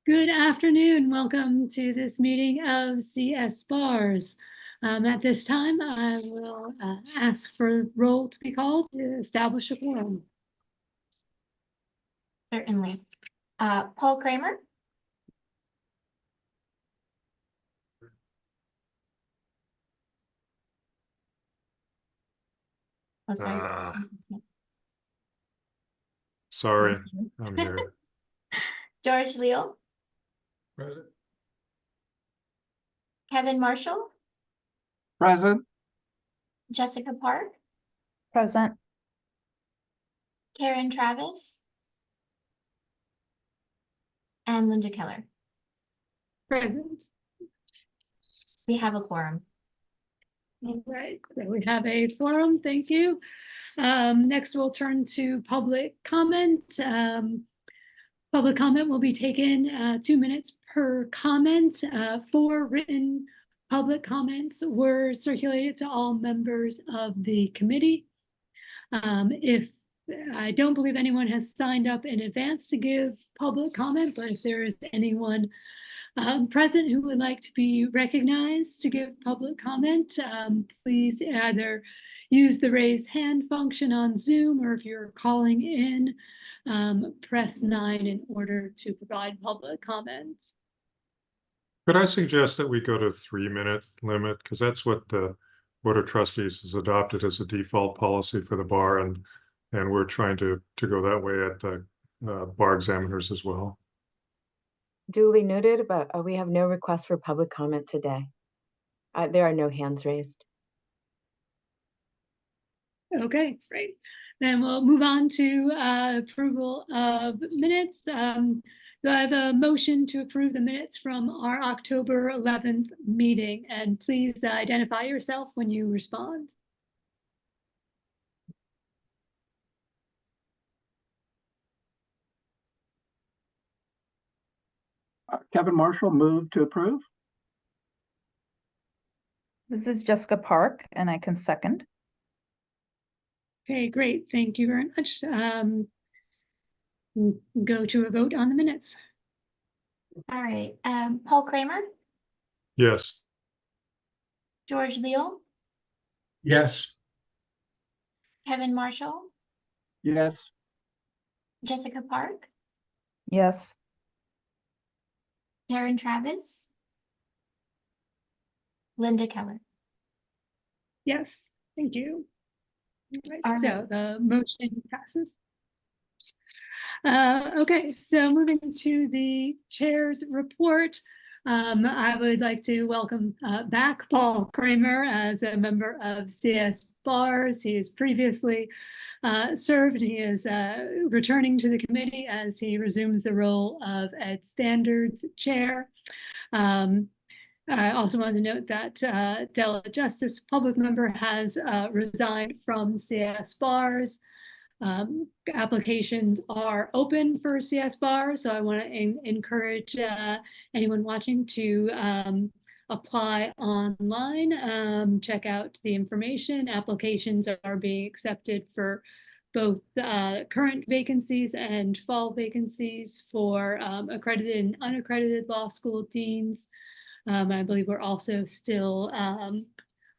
Good afternoon. Welcome to this meeting of CS Bars. At this time, I will ask for roll to be called to establish a quorum. Certainly. Paul Kramer. Oh, sorry. Sorry, I'm here. George Leo. Present. Kevin Marshall. Present. Jessica Park. Present. Karen Travis. And Linda Keller. Present. We have a quorum. All right, so we have a quorum. Thank you. Next, we'll turn to public comment. Public comment will be taken 2 minutes per comment. 4 written public comments were circulated to all members of the committee. If I don't believe anyone has signed up in advance to give public comment, but if there is anyone present who would like to be recognized to give public comment, please either use the raise hand function on Zoom, or if you're calling in, press 9 in order to provide public comments. Could I suggest that we go to 3-minute limit? Because that's what the Board of Trustees has adopted as a default policy for the bar, and we're trying to go that way at the bar examiners as well. Duly noted, but we have no requests for public comment today. There are no hands raised. Okay, great. Then we'll move on to approval of minutes. Do I have a motion to approve the minutes from our October 11th meeting? And please identify yourself when you respond. Kevin Marshall, move to approve. This is Jessica Park, and I can second. Okay, great. Thank you very much. Go to a vote on the minutes. All right. Paul Kramer. Yes. George Leo. Yes. Kevin Marshall. Yes. Jessica Park. Yes. Karen Travis. Linda Keller. Yes, thank you. All right, All so right. the motion passes. Okay, so moving to the chair's report, I would like to welcome back Paul Kramer as a member of CS Bars. He has previously served. He is returning to the committee as he resumes the role of Ed Standards Chair. I also want to note that Della Justice, public member, has resigned from CS Bars. Applications are open for CS Bars, so I want to encourage anyone watching to apply online. Check out the information. Applications are being accepted for both current vacancies and fall vacancies for accredited and unaccredited law school deans. I believe we're also still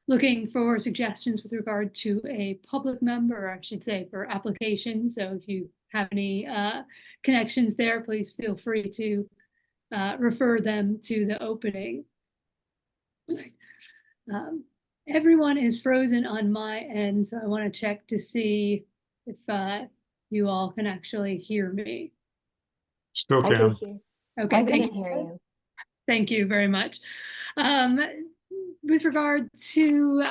looking for suggestions with regard to a public member, or I should say for applications. So if you have any connections there, please feel free to refer them to the opening. Everyone is frozen on my end, so I want to check to see if you all can actually hear me. Still I can. can hear. Okay, I thank can hear you. Thank you very much. With regard to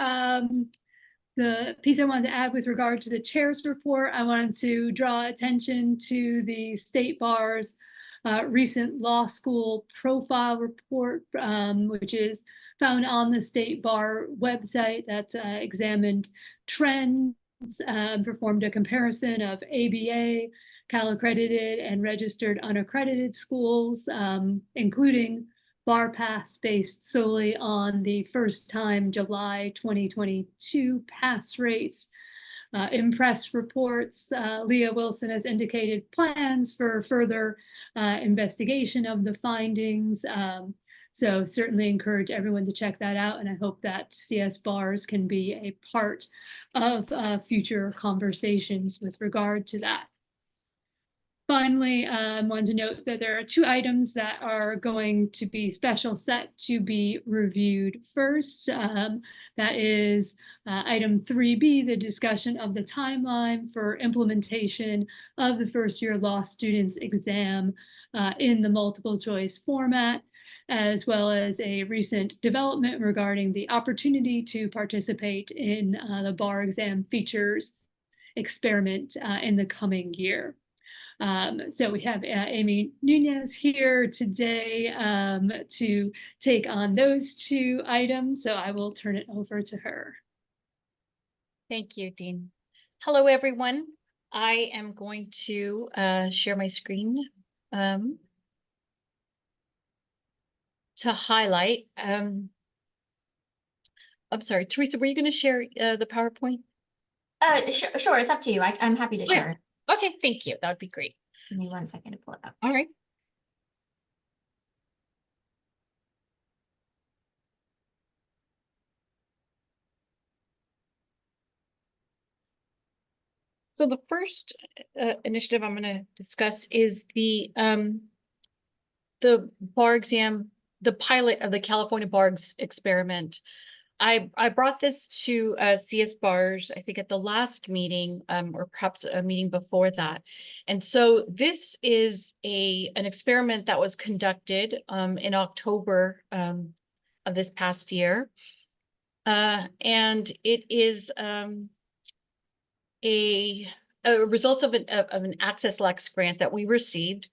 the piece I wanted to add with regard to the chair's report, I wanted to draw attention to the State Bar's recent law school profile report, which is found on the State Bar website, that examined trends, performed a comparison of ABA, Cal accredited and registered unaccredited schools, including Bar Pass based solely on the first time July 2022 pass rates. in-press reports. Leah Wilson has indicated plans for further investigation of the findings. So certainly encourage everyone to check that out. And I hope that CS bars can be a part of future conversations with regard to that. Finally, I wanted to note that there are 2 items that are going to be special set to be reviewed first. That is item 3B, the discussion of the timeline for implementation of the first-year law students exam in the multiple choice format, as well as a recent development regarding the opportunity to participate in the bar exam features experiment in the coming year. So we have Amy Nunez here today to take on those 2 items. So I will turn it over to her. Thank you, Dean. Hello, everyone. I am going to share my screen to highlight. I'm sorry, Teresa, were you going to share the PowerPoint? Sure, it's up to you. I'm happy to share it. Okay, thank you. That would be great. Give me 1 second to pull it up. All right. So the first initiative I'm going to discuss is the bar exam, the pilot of the California Bar experiment. I brought this to CS Bars, I think at the last meeting, or perhaps a meeting before that. And so this is an experiment that was conducted in October of this past year. And it is a result of an Access Lex grant that we received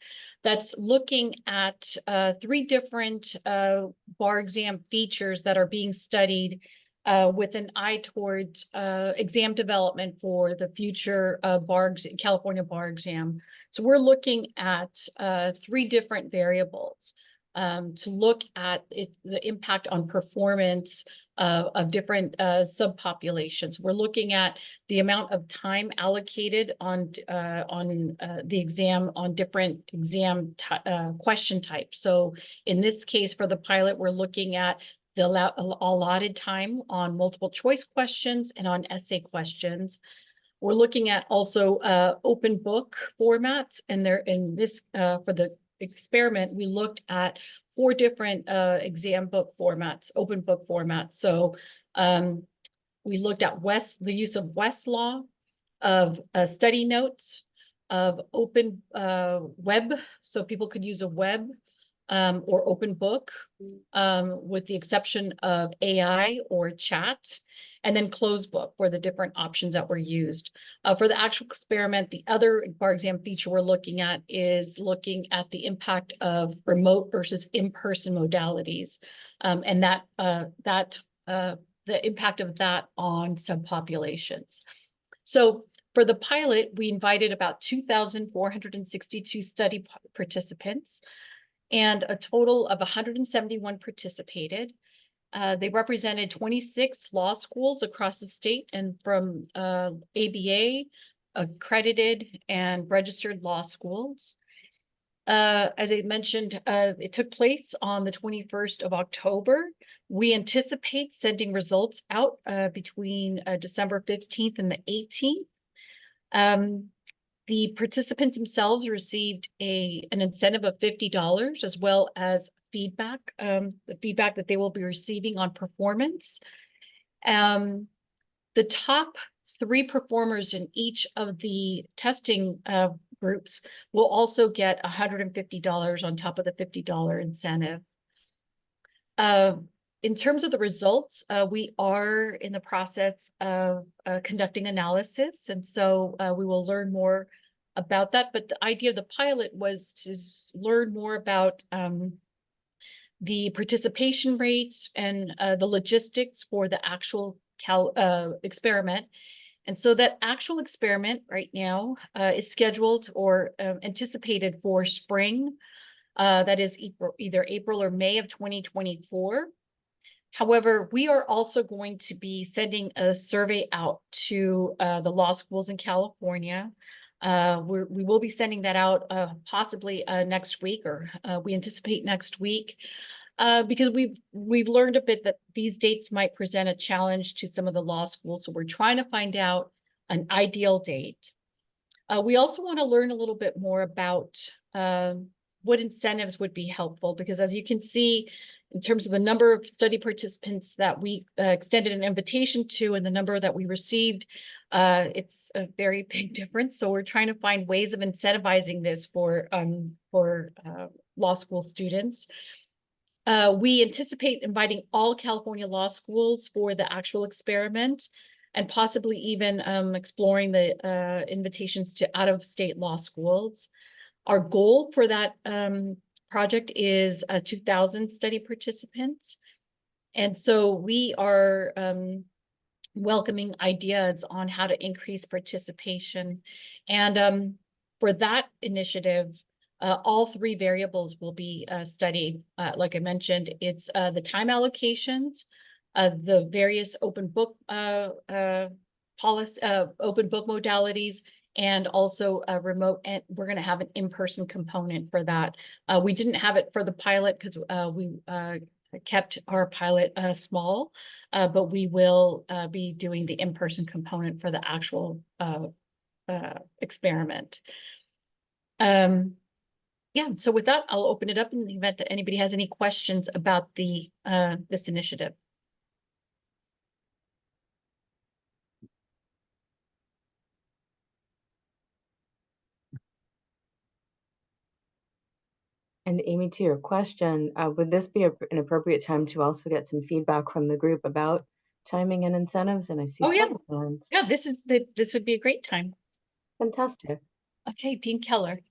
that's looking at 3 different bar exam features that are being studied with an eye towards exam development for the future California bar exam. So we're looking at 3 different variables to look at the impact on performance of different subpopulations. We're looking at the amount of time allocated on the exam on different exam question types. So in this case, for the pilot, we're looking at the allotted time on multiple choice questions and on essay questions. We're looking at also open book formats, and for the experiment, we looked at 4 different exam book formats, open book formats. So we looked at the use of Westlaw, of study notes, of open web, so people could use a web or open book, with the exception of AI or chat, and then closed book for the different options that were used. For the actual experiment, the other bar exam feature we're looking at is looking at the impact of remote versus in-person modalities, and the impact of that on subpopulations. So for the pilot, we invited about 2,462 study participants, and a total of 171 participated. They represented 26 law schools across the state, and from ABA, accredited, and registered law schools. As I mentioned, it took place on the 21st of October. We anticipate sending results out between December 15th and the 18th. The participants themselves received an incentive of $50, as well as feedback, the feedback that they will be receiving on performance. The top 3 performers in each of the testing groups will also get $150 on top of the $50 incentive. In terms of the results, we are in the process of conducting analysis, and so we will learn more about that. But the idea of the pilot was to learn more about the participation rates and the logistics for the actual experiment. And so that actual experiment right now is scheduled or anticipated for spring, that is either April or May of 2024. However, we are also going to be sending a survey out to the law schools in California. We will be sending that out possibly next week, or we anticipate next week, because we've learned a bit that these dates might present a challenge to some of the law schools. So we're trying to find out an ideal date. We also want to learn a little bit more about what incentives would be helpful, because as you can see, in terms of the number of study participants that we extended an invitation to and the number that we received, it's a very big difference. So we're trying to find ways of incentivizing this for law school students. We anticipate inviting all California law schools for the actual experiment, and possibly even exploring the invitations to out-of-state law schools. Our goal for that project is 2,000 study participants. And so we are welcoming ideas on how to increase participation. And for that initiative, all three variables will be studied. Like I mentioned, it's the time allocations, the various open book policy, open book modalities, and also a remote, and we're going to have an in-person component for that. We didn't have it for the pilot because we kept our pilot small, but we will be doing the in-person component for the actual experiment. Yeah, so with that, I'll open it up in the event that anybody has any questions about the this initiative. And Amy, to your question, would this be an appropriate time to also get some feedback from the group about timing and incentives? And I see Oh, yeah. several hands. Yeah, this would be a great time. Fantastic. Okay, Dean Keller.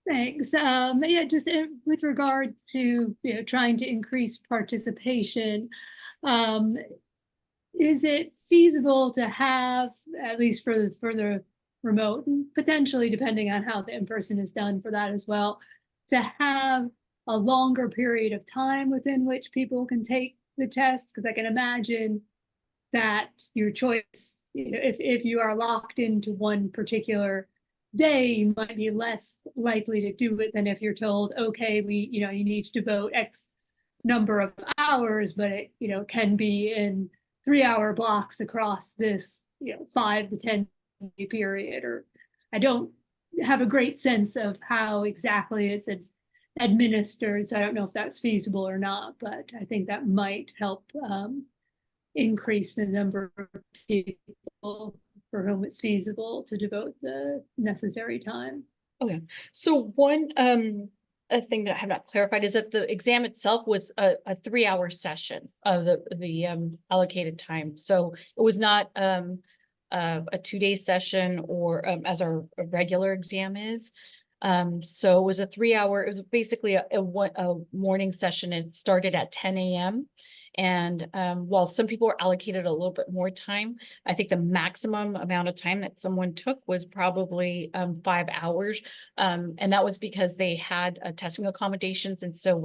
Thanks. Yeah, just with regard to trying to increase participation, is it feasible to have, at least for the remote, and potentially depending on how the in-person is done for that as well, to have a longer period of time within which people can take the test? Because I can imagine that your choice, if you are locked into one particular day, you might be less likely to do it than if you're told, okay, you need to devote X number of hours, but it can be in 3-hour blocks across this 5 to 10 day period. Or I don't have a great sense of how exactly it's administered, so I don't know if that's feasible or not, but I think that might help increase the number of people for whom it's feasible to devote the necessary time. Okay, so one a thing that I have not clarified is that the exam itself was a 3-hour session of the allocated time. So it was not a 2-day session, or as our regular exam is. So it was a 3-hour, it was basically a morning session. It started at 10 a.m. And while some people were allocated a little bit more time, I think the maximum amount of time that someone took was probably 5 hours. And that was because they had testing accommodations. And so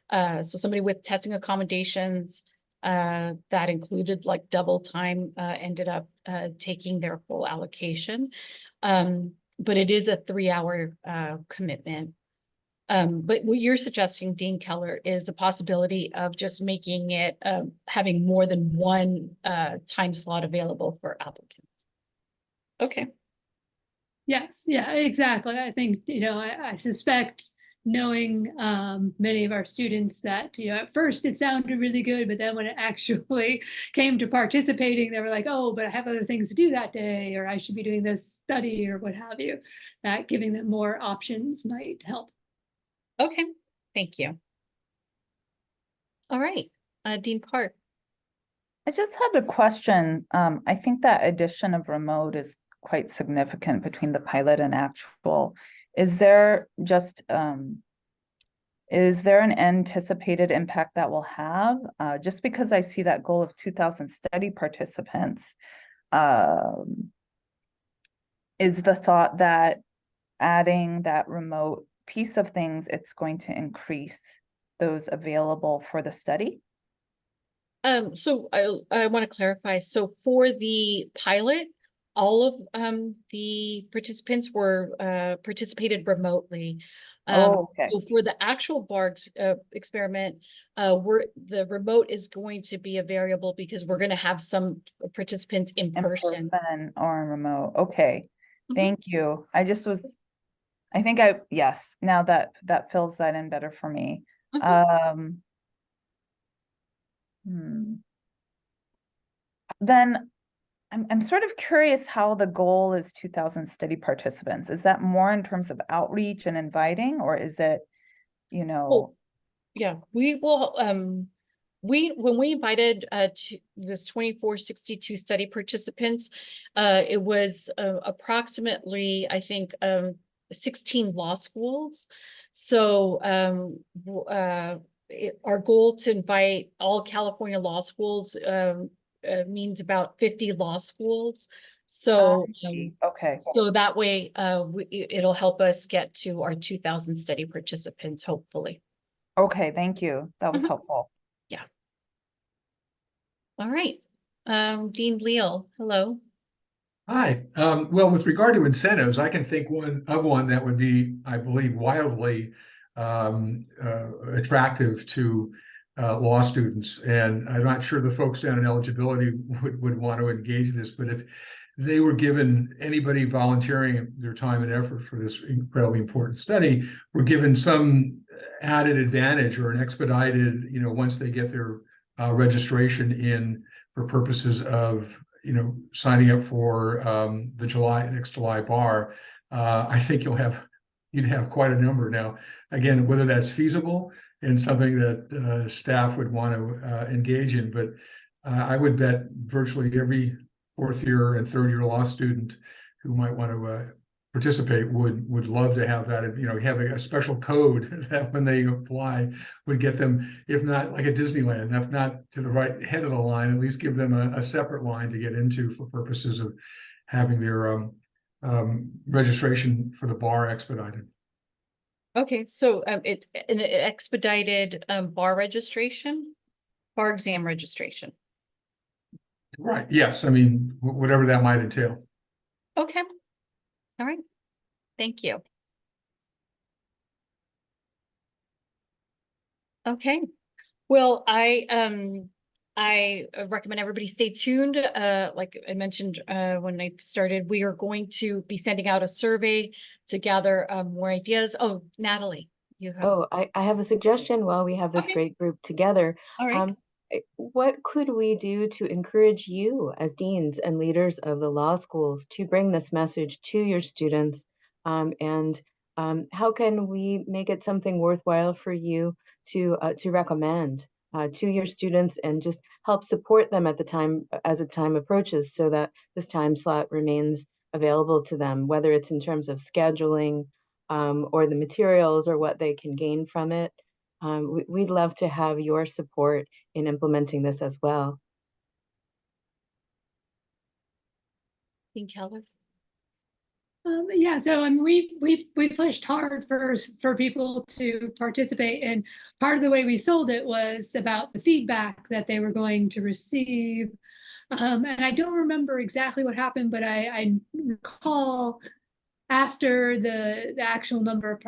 so somebody with testing accommodations that included like double time ended up taking their full allocation. But it is a 3-hour commitment. But what you're suggesting, Dean Keller, is the possibility of just making it having more than one time slot available for applicants. Okay. Yes, yeah, exactly. I think, I suspect, knowing many of our students, that at first it sounded really good, but then when it actually came to participating, they were like, oh, but I have other things to do that day, or I should be doing this study, or what have you. That giving them more options might help. Okay, thank you. All right, Dean Park. I just had a question. I think that addition of remote is quite significant between the pilot and actual. Is there an anticipated impact that will have? Just because I see that goal of 2,000 study participants, is the thought that adding that remote piece of things, it's going to increase those available for the study? So I want to clarify. So for the pilot, all of the participants were participated remotely. Oh, okay. So for the actual BARGS experiment, the remote is going to be a variable because we're going to have some participants in In person. person or remote. Okay. Mhm. Thank you. Yes, now that fills that in better for me. Mhm. Hmm. Then I'm sort of curious how the goal is 2,000 steady participants. Is that more in terms of outreach and inviting, or is it, you know, Well, yeah, we will, when we invited to this 2462 study participants, it was approximately, I think, 16 law schools. So our goal to invite all California law schools means about 50 law schools. So okay. so that way it'll help us get to our 2,000 study participants, hopefully. Okay, thank you. That was Mhm. helpful. Yeah. All right. Dean Leal, hello. Hi. Well, with regard to incentives, I can think one that would be, I believe, wildly attractive to law students. And I'm not sure the folks down in eligibility would want to engage in this, but if they were given, anybody volunteering their time and effort for this incredibly important study, were given some added advantage or an expedited, once they get their registration in for purposes of signing up for the next July bar, I think you'd have quite a number. Now, again, whether that's feasible and something that staff would want to engage in, but I would bet virtually every fourth year and third year law student who might want to participate would love to have that, have a special code that when they apply would get them, if not like a Disneyland, if not to the right head of the line, at least give them a separate line to get into for purposes of having their registration for the bar expedited. Okay, so it's an expedited bar registration, bar exam registration. Right. Yes. I mean, whatever that might entail. Okay. All right. Thank you. Okay. Well, I recommend everybody stay tuned. Like I mentioned when I started, we are going to be sending out a survey to gather more ideas. Oh, Natalie, you have. Oh, I have a suggestion while we have this Okay. great group together. All right. What could we do to encourage you as deans and leaders of the law schools to bring this message to your students? And how can we make it something worthwhile for you to recommend to your students and just help support them at the time as the time approaches so that this time slot remains available to them, whether it's in terms of scheduling or the materials or what they can gain from it. We'd love to have your support in implementing this as well. Dean Keller. Yeah, so we pushed hard for people to participate, and part of the way we sold it was about the feedback that they were going to receive. And I don't remember exactly what happened, but I recall after the actual number of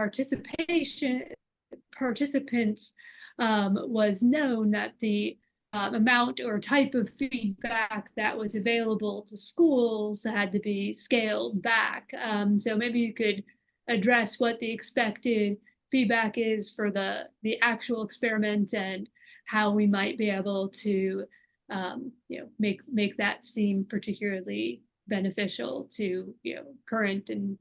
participants was known that the amount or type of feedback that was available to schools had to be scaled back. So maybe you could address what the expected feedback is for the actual experiment and how we might be able to make that seem particularly beneficial to current and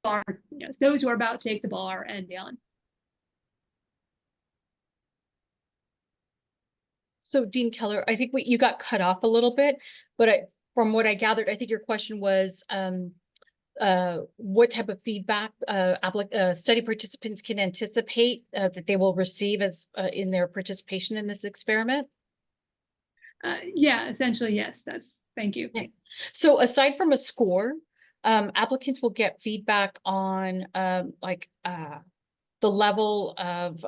bar, those who are about to take the bar and beyond. So Dean Keller, I think you got cut off a little bit, but from what I gathered, I think your question was what type of feedback study participants can anticipate that they will receive as in their participation in this experiment? Yeah, essentially, yes, thank you. Okay. So aside from a score, applicants will get feedback on the level of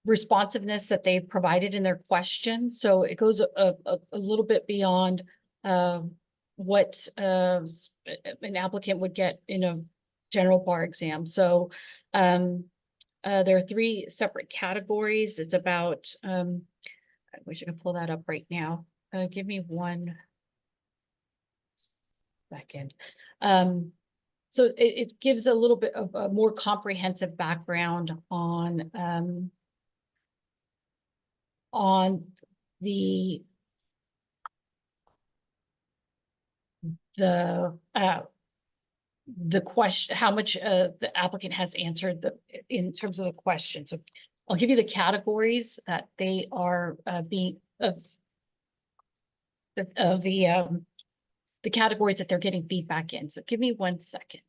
responsiveness that they provided in their question. So it goes a little bit beyond what an applicant would get in a general bar exam. So there are 3 separate categories. It's about, I wish I could pull that up right now. Give me 1 second. So it gives a little bit of a more comprehensive background on the question, how much the applicant has answered in terms of the question. So I'll give you the categories that they are being the categories that they're getting feedback in. So give me 1 second.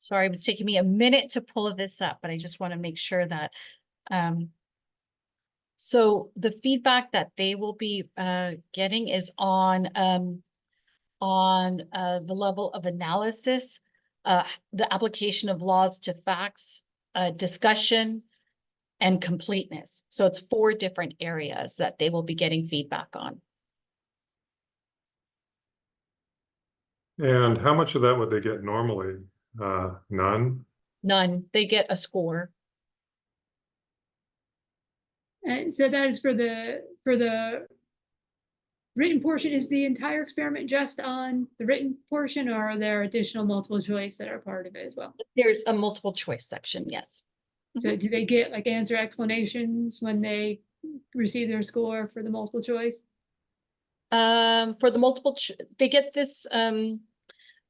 Sorry, it's taking me a minute to pull this up, but I just want to make sure that, so the feedback that they will be getting is on the level of analysis, the application of laws to facts, discussion, and completeness. So it's 4 different areas that they will be getting feedback on. And how much of that would they get normally? None? None, they get a score. And so that is for the written portion. Is the entire experiment just on the written portion, or are there additional multiple choice that are part of it as well? There's a multiple choice section, yes. So do they get like answer explanations when they receive their score for the multiple choice? For the multiple, they get this, for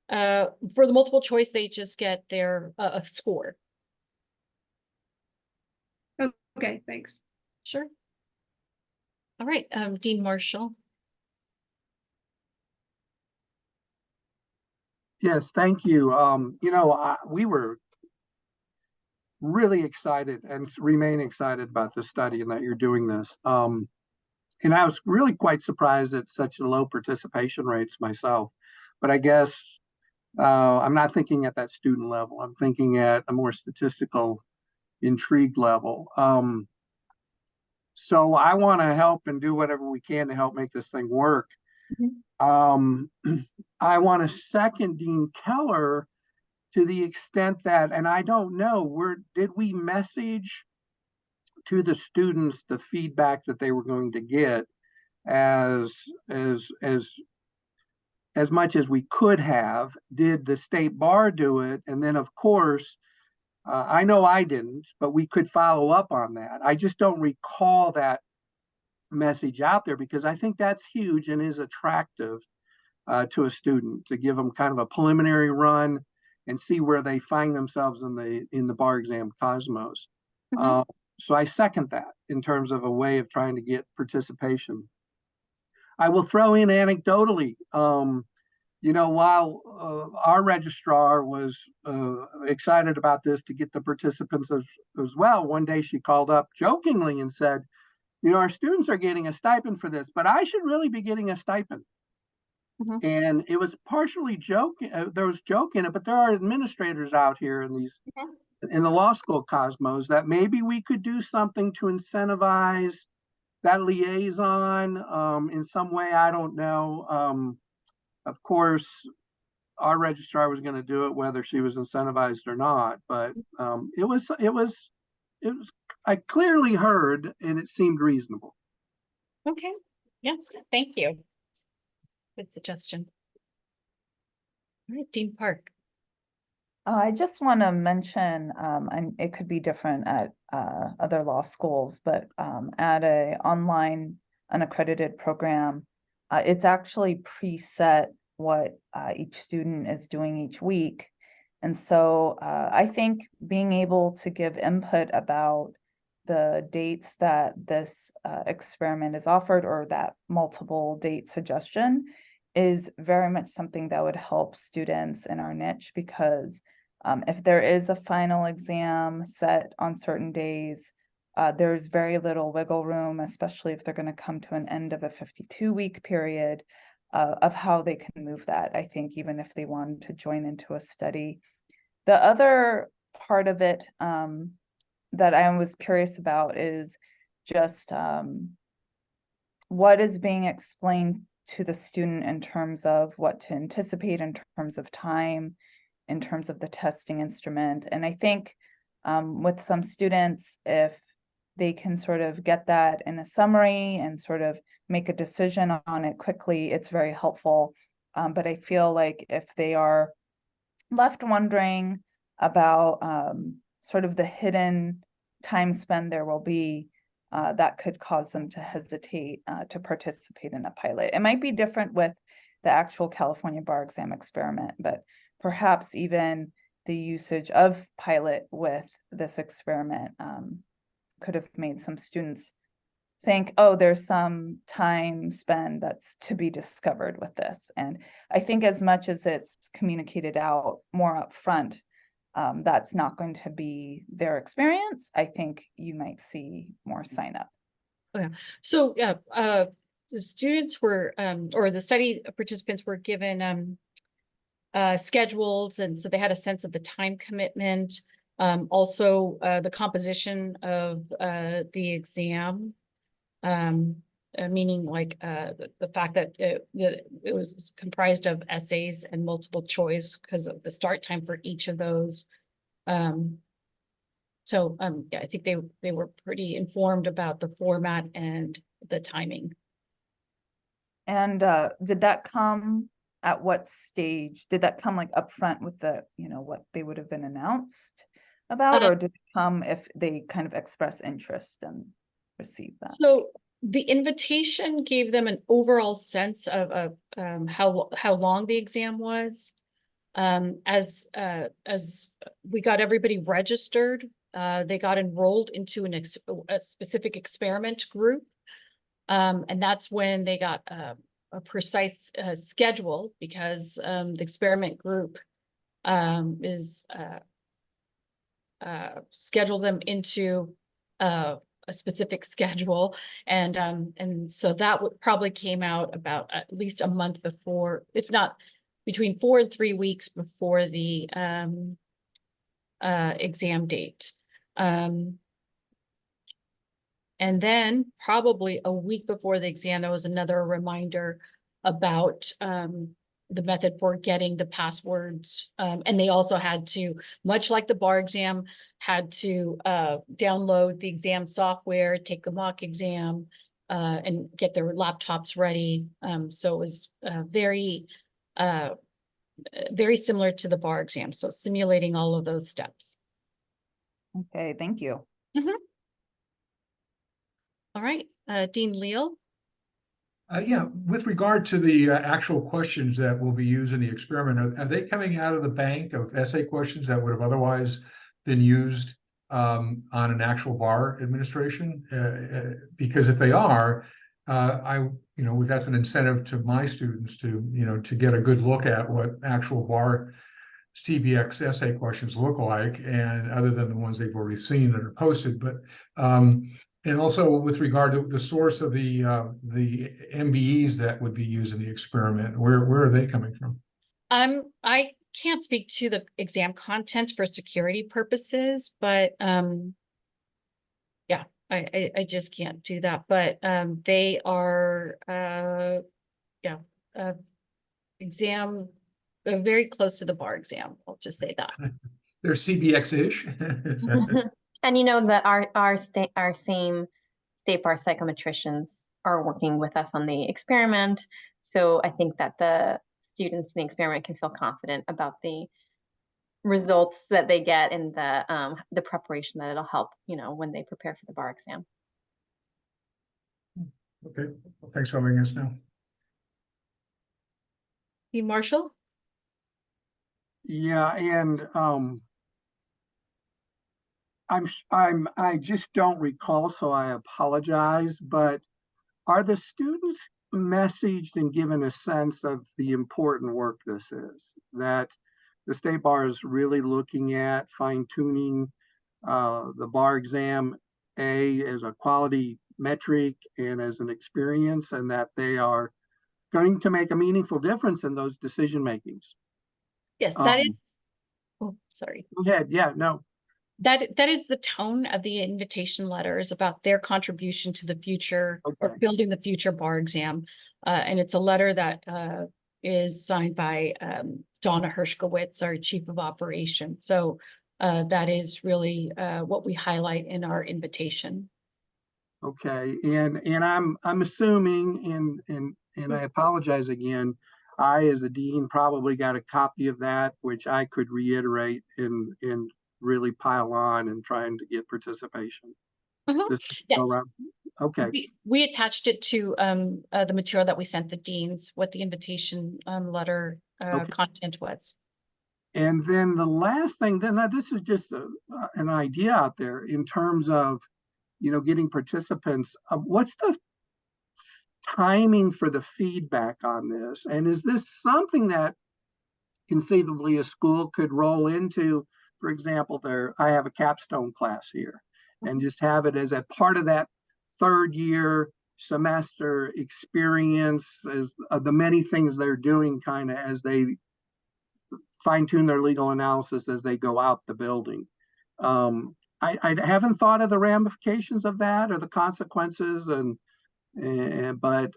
the multiple choice, they just get their a score. Okay, thanks. Sure. All right, Dean Marshall. Yes, thank you. We were really excited and remain excited about this study and that you're doing this. And I was really quite surprised at such low participation rates myself. But I guess I'm not thinking at that student level. I'm thinking at a more statistical intrigue level. So I want to help and do whatever we can to help make this thing work. I want to second Dean Keller to the extent that, and I don't know, did we message to the students the feedback that they were going to get as much as we could have? Did the state bar do it? And then, of course, I know I didn't, but we could follow up on that. I just don't recall that message out there, because I think that's huge and is attractive to a student, to give them kind of a preliminary run and see where they find themselves in the bar exam cosmos. So I second that in terms of a way of trying to get participation. I will throw in anecdotally, while our registrar was excited about this to get the participants as well, one day she called up jokingly and said, our students are getting a stipend for this, but I should really be getting a stipend. And it was partially joking. There was joke in it, but there are administrators out here in the law school cosmos that maybe we could do something to incentivize that liaison in some way. I don't know. Of course, our registrar was going to do it whether she was incentivized or not, but it was I clearly heard, and it seemed reasonable. Okay, yes, thank you. Good suggestion. All right, Dean Park. I just want to mention, and it could be different at other law schools, but at a online unaccredited program, it's actually preset what each student is doing each week. And so I think being able to give input about the dates that this experiment is offered, or that multiple date suggestion, is very much something that would help students in our niche, because if there is a final exam set on certain days, there's very little wiggle room, especially if they're going to come to an end of a 52-week period, of how they can move that, I think, even if they wanted to join into a study. The other part of it that I was curious about is just what is being explained to the student in terms of what to anticipate in terms of time, in terms of the testing instrument. And I think with some students, if they can sort of get that in a summary and sort of make a decision on it quickly, it's very helpful. But I feel like if they are left wondering about sort of the hidden time spend there will be, that could cause them to hesitate to participate in a pilot. It might be different with the actual California bar exam experiment, but perhaps even the usage of pilot with this experiment could have made some students think, oh, there's some time spent that's to be discovered with this. And I think as much as it's communicated out more upfront, that's not going to be their experience. I think you might see more sign up. Yeah. So yeah, the students were, or the study participants were given schedules, and so they had a sense of the time commitment. Also, the composition of the exam, meaning like the fact that it was comprised of essays and multiple choice because of the start time for each of those. So yeah, I think they were pretty informed about the format and the timing. And did that come at what stage? Did that come like upfront with the, what they would have been announced about, or did it come if they kind of express interest and receive that? So the invitation gave them an overall sense of how long the exam was. As we got everybody registered, they got enrolled into a specific experiment group. And that's when they got a precise schedule, because the experiment group is scheduled them into a specific schedule. And so that probably came out about at least a month before, if not between 4 and 3 weeks before the exam date. And then probably a week before the exam, there was another reminder about the method for getting the passwords. And they also had to, much like the bar exam, had to download the exam software, take the mock exam, and get their laptops ready. So it was very similar to the bar exam. So simulating all of those steps. Okay, thank you. All right, Dean Leal. Yeah, with regard to the actual questions that will be used in the experiment, are they coming out of the bank of essay questions that would have otherwise been used on an actual bar administration? Because if they are, that's an incentive to my students to get a good look at what actual bar CBX essay questions look like, and other than the ones they've already seen that are posted. But and also with regard to the source of the MBEs that would be used in the experiment, where are they coming from? I can't speak to the exam content for security purposes, but yeah, I just can't do that. But they are exam very close to the bar exam. I'll just say that. They're CBX-ish. And that our same state bar psychometricians are working with us on the experiment. So I think that the students in the experiment can feel confident about the results that they get and the preparation that it'll help, when they prepare for the bar exam. Okay, well, thanks for letting us know. Dean Marshall? Yeah, and I just don't recall, so I apologize, but are the students messaged and given a sense of the important work this is? That the state bar is really looking at fine-tuning the bar exam, as a quality metric and as an experience, and that they are going to make a meaningful difference in those decision makings. Yes, that is, oh, sorry. Go ahead. Yeah, no. That is the tone of the invitation letters about their contribution to the future or Okay. building the future bar exam. And it's a letter that is signed by Donna Hershkowitz, our Chief of Operations. So that is really what we highlight in our invitation. Okay, and I'm assuming, and I apologize again, I as a dean probably got a copy of that, which I could reiterate and really pile on and trying to get participation. This Yes. go around. Okay, We attached it to the material that we sent the deans, what the invitation letter Okay. content was. and then the last thing, then this is just an idea out there in terms of, getting participants. What's the timing for the feedback on this? And is this something that conceivably a school could roll into? For example, I have a capstone class here, and just have it as a part of that third year semester experience, as the many things they're doing kind of as they fine tune their legal analysis as they go out the building. I haven't thought of the ramifications of that or the consequences, but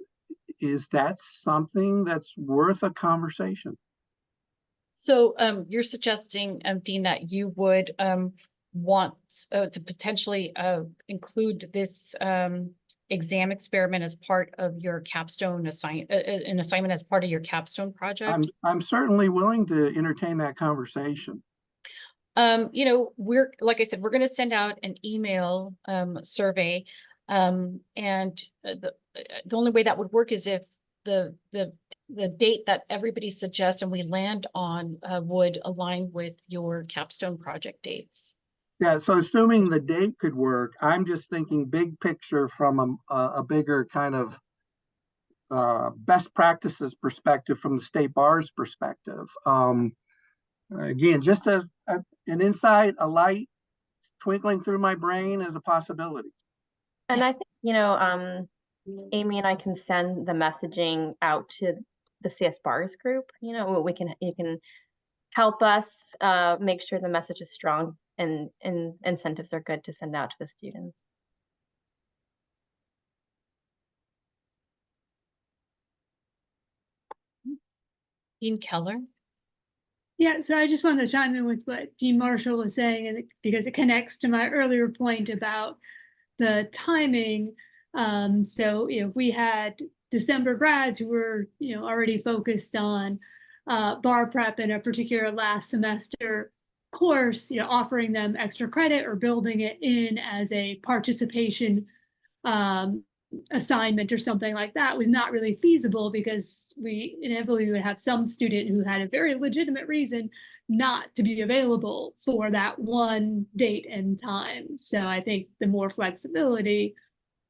is that something that's worth a conversation? So you're suggesting, Dean, that you would want to potentially include this exam experiment as part of your capstone an assignment as part of your capstone project? I'm certainly willing to entertain that conversation. We're, like I said, we're going to send out an email survey, and the only way that would work is if the date that everybody suggests and we land on would align with your capstone project dates. Yeah, so assuming the date could work, I'm just thinking big picture from a bigger kind of best practices perspective from the state bar's perspective. Again, just an insight, a light twinkling through my brain as a possibility. And I think, Amy and I can send the messaging out to the CS Bars group. You can help us make sure the message is strong and incentives are good to send out to the students. Dean Keller? Yeah, so I just wanted to chime in with what Dean Marshall was saying, and because it connects to my earlier point about the timing. So, we had December grads who were, already focused on bar prep in a particular last semester course, offering them extra credit or building it in as a participation assignment or something like that was not really feasible, because we inevitably would have some student who had a very legitimate reason not to be available for that one date and time. So I think the more flexibility,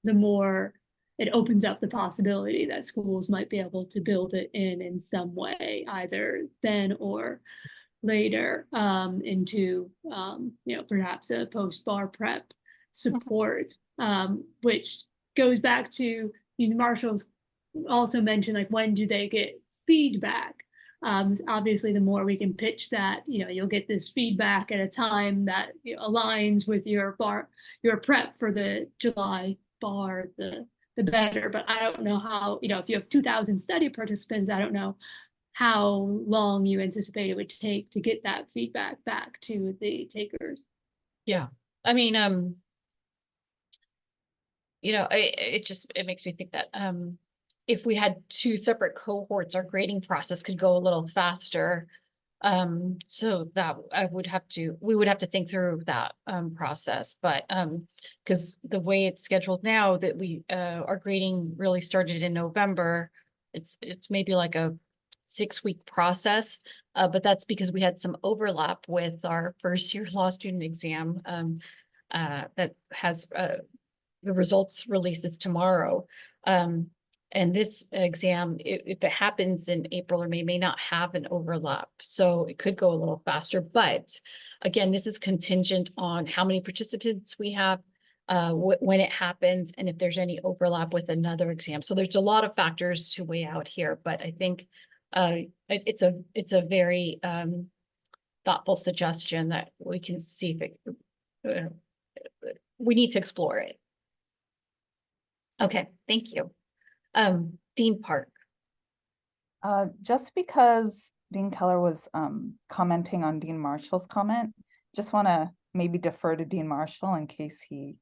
the more it opens up the possibility that schools might be able to build it in some way, either then or later, into perhaps a post-bar prep support, which goes back to Marshall's also mentioned, like, when do they get feedback? Obviously, the more we can pitch that, you'll get this feedback at a time that aligns with your prep for the July bar, the better. But I don't know how, if you have 2,000 study participants, I don't know how long you anticipate it would take to get that feedback back to the takers. Yeah, I mean, it makes me think that if we had two separate cohorts, our grading process could go a little faster. So that we would have to think through that process, but because the way it's scheduled now that our grading really started in November, it's maybe like a 6-week process, but that's because we had some overlap with our first year law student exam that has the results releases tomorrow. And this exam, if it happens in April or May not have an overlap. So it could go a little faster, but again, this is contingent on how many participants we have, when it happens, and if there's any overlap with another exam. So there's a lot of factors to weigh out here, but I think it's a very thoughtful suggestion that we can see if it, we need to explore it. Okay, thank you. Dean Park. Just because Dean Keller was commenting on Dean Marshall's comment, just want to maybe defer to Dean Marshall in case he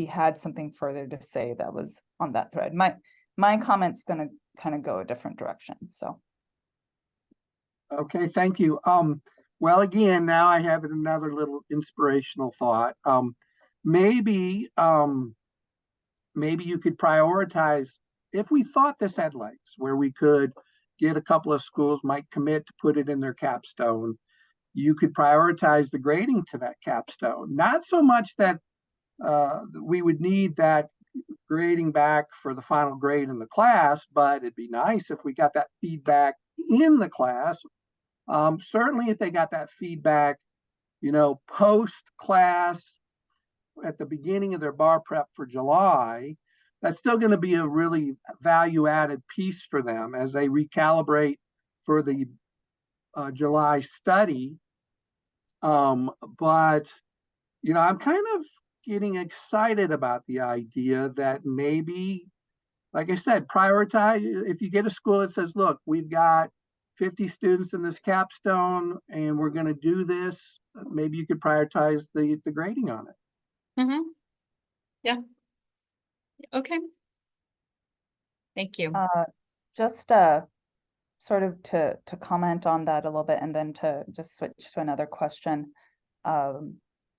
had something further to say that was on that thread. My comment's going to kind of go a different direction. So. Okay, thank you. Well, again, now I have another little inspirational thought. Maybe you could prioritize, if we thought this had legs, where we could get a couple of schools might commit to put it in their capstone, you could prioritize the grading to that capstone. Not so much that we would need that grading back for the final grade in the class, but it'd be nice if we got that feedback in the class. Certainly if they got that feedback, post-class, at the beginning of their bar prep for July, that's still going to be a really value-added piece for them as they recalibrate for the July study. But, I'm kind of getting excited about the idea that maybe, like I said, prioritize. If you get a school that says, look, we've got 50 students in this capstone and we're going to do this, maybe you could prioritize the grading on it. Mm-hmm. Yeah. Okay. Thank you. Just sort of to comment on that a little bit and then to just switch to another question.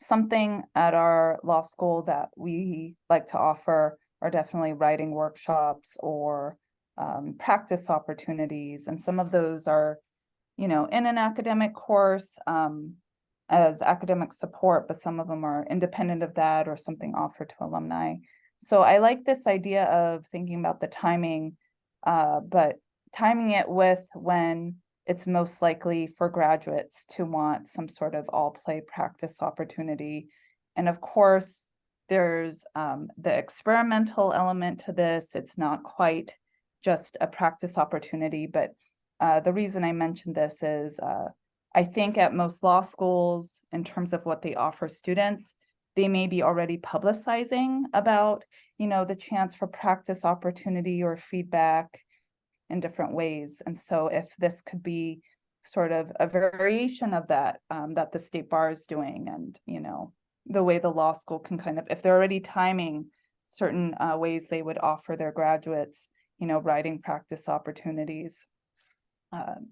Something at our law school that we like to offer are definitely writing workshops or practice opportunities. And some of those are, in an academic course as academic support, but some of them are independent of that or something offered to alumni. So I like this idea of thinking about the timing, but timing it with when it's most likely for graduates to want some sort of all-play practice opportunity. And of course, there's the experimental element to this. It's not quite just a practice opportunity, but the reason I mentioned this is I think at most law schools, in terms of what they offer students, they may be already publicizing about, the chance for practice opportunity or feedback in different ways. And so if this could be sort of a variation of that, that the state bar is doing, and, the way the law school can kind of, if they're already timing certain ways they would offer their graduates, writing practice opportunities,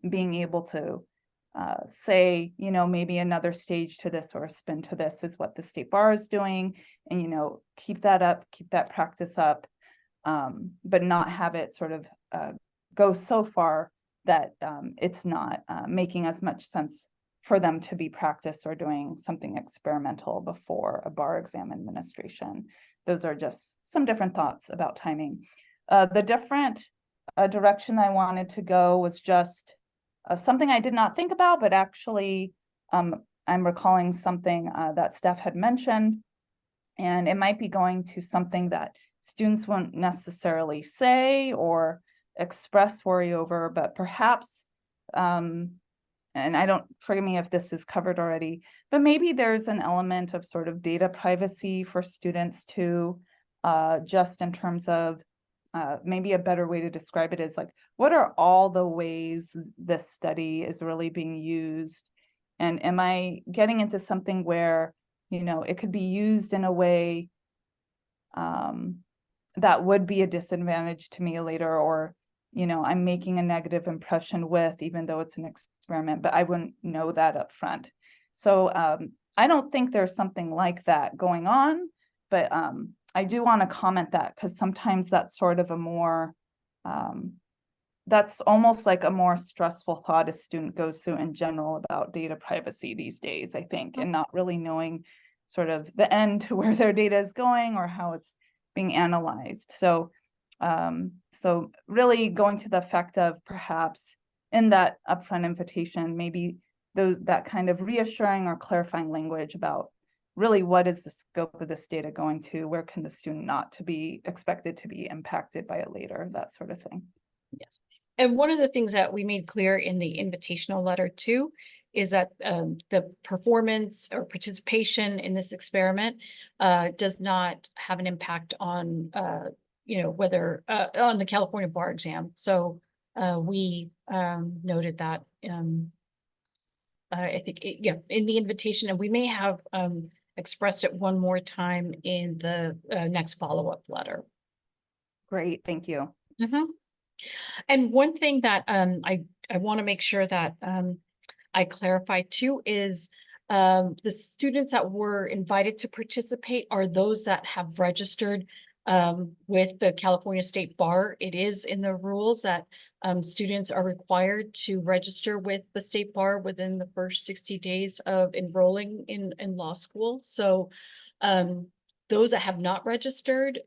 being able to say, maybe another stage to this or a spin to this is what the state bar is doing, and, keep that up, keep that practice up, but not have it sort of go so far that it's not making as much sense for them to be practice or doing something experimental before a bar exam administration. Those are just some different thoughts about timing. The different direction I wanted to go was just something I did not think about, but actually I'm recalling something that Steph had mentioned, and it might be going to something that students won't necessarily say or express worry over, but perhaps, and I don't, forgive me if this is covered already, but maybe there's an element of sort of data privacy for students too, just in terms of maybe a better way to describe it is like, what are all the ways this study is really being used? And am I getting into something where, it could be used in a way that would be a disadvantage to me later, or I'm making a negative impression with, even though it's an experiment, but I wouldn't know that up front. So I don't think there's something like that going on, but I do want to comment that because sometimes that's sort of a more, that's almost like a more stressful thought a student goes through in general about data privacy these days, I think, and not really knowing sort of the end to where their data is going or how it's being analyzed. So really going to the effect of perhaps in that upfront invitation, maybe that kind of reassuring or clarifying language about really what is the scope of this data going to, where can the student not to be expected to be impacted by it later, that sort of thing. Yes. And one of the things that we made clear in the invitational letter too is that the performance or participation in this experiment does not have an impact on whether on the California bar exam. So we noted that I think in the invitation, and we may have expressed it one more time in the next follow-up letter. Great, thank you. And one thing that I want to make sure that I clarify too is the students that were invited to participate are those that have registered with the California State Bar. It is in the rules that students are required to register with the State Bar within the first 60 days of enrolling in law school. So those that have not registered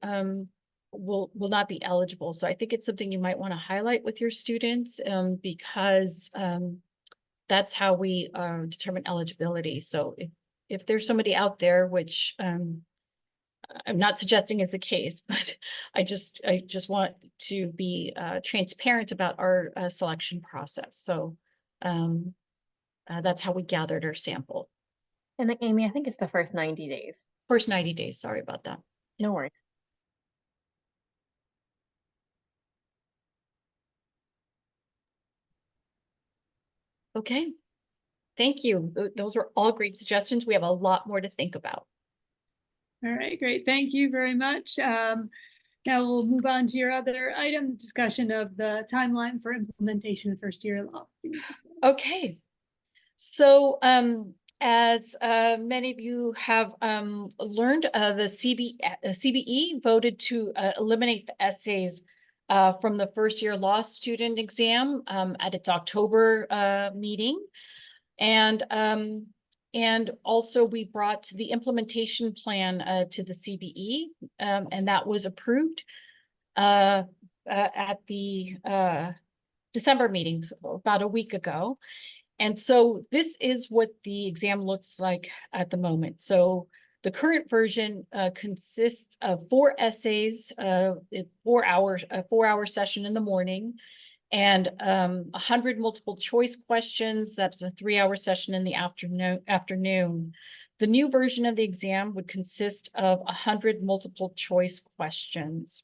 will not be eligible. So I think it's something you might want to highlight with your students because that's how we determine eligibility. So if there's somebody out there, which I'm not suggesting is the case, but I just want to be transparent about our selection process. So that's how we gathered our sample. And then, Amy, I think it's the first 90 days. First 90 days, sorry about that. No worries. Okay, thank you. Those are all great suggestions. We have a lot more to think about. All right, great. Thank you very much. Now we'll move on to your other item, discussion of the timeline for implementation of first year law. Okay, so as many of you have learned, the CBE voted to eliminate the essays from the first year law student exam at its October meeting. And also we brought the implementation plan to the CBE, and that was approved at the December meetings about a week ago. And so this is what the exam looks like at the moment. So the current version consists of 4 essays, 4 hours, a 4-hour session in the morning, and 100 multiple choice questions. That's a 3-hour session in the afternoon. The new version of the exam would consist of 100 multiple choice questions.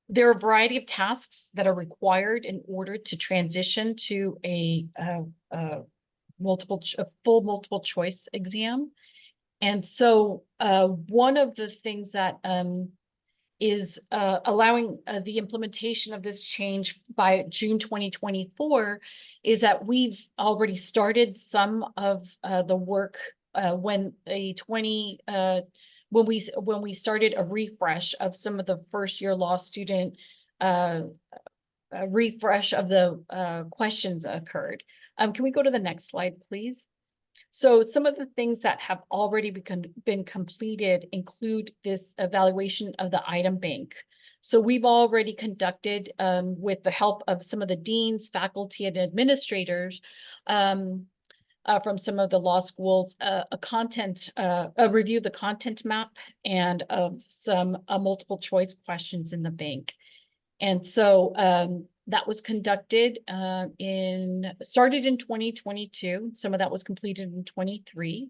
There are a variety of tasks that are required in order to transition to a full multiple choice exam. And so one of the things that is allowing the implementation of this change by June 2024 is that we've already started some of the work when we started a refresh of some of the first year law student refresh of the questions occurred. Can we go to the next slide, please? So some of the things that have already been completed include this evaluation of the item bank. So we've already conducted, with the help of some of the deans, faculty, and administrators from some of the law schools, a review of the content map and of some multiple choice questions in the bank. And so that was conducted started in 2022. Some of that was completed in 23.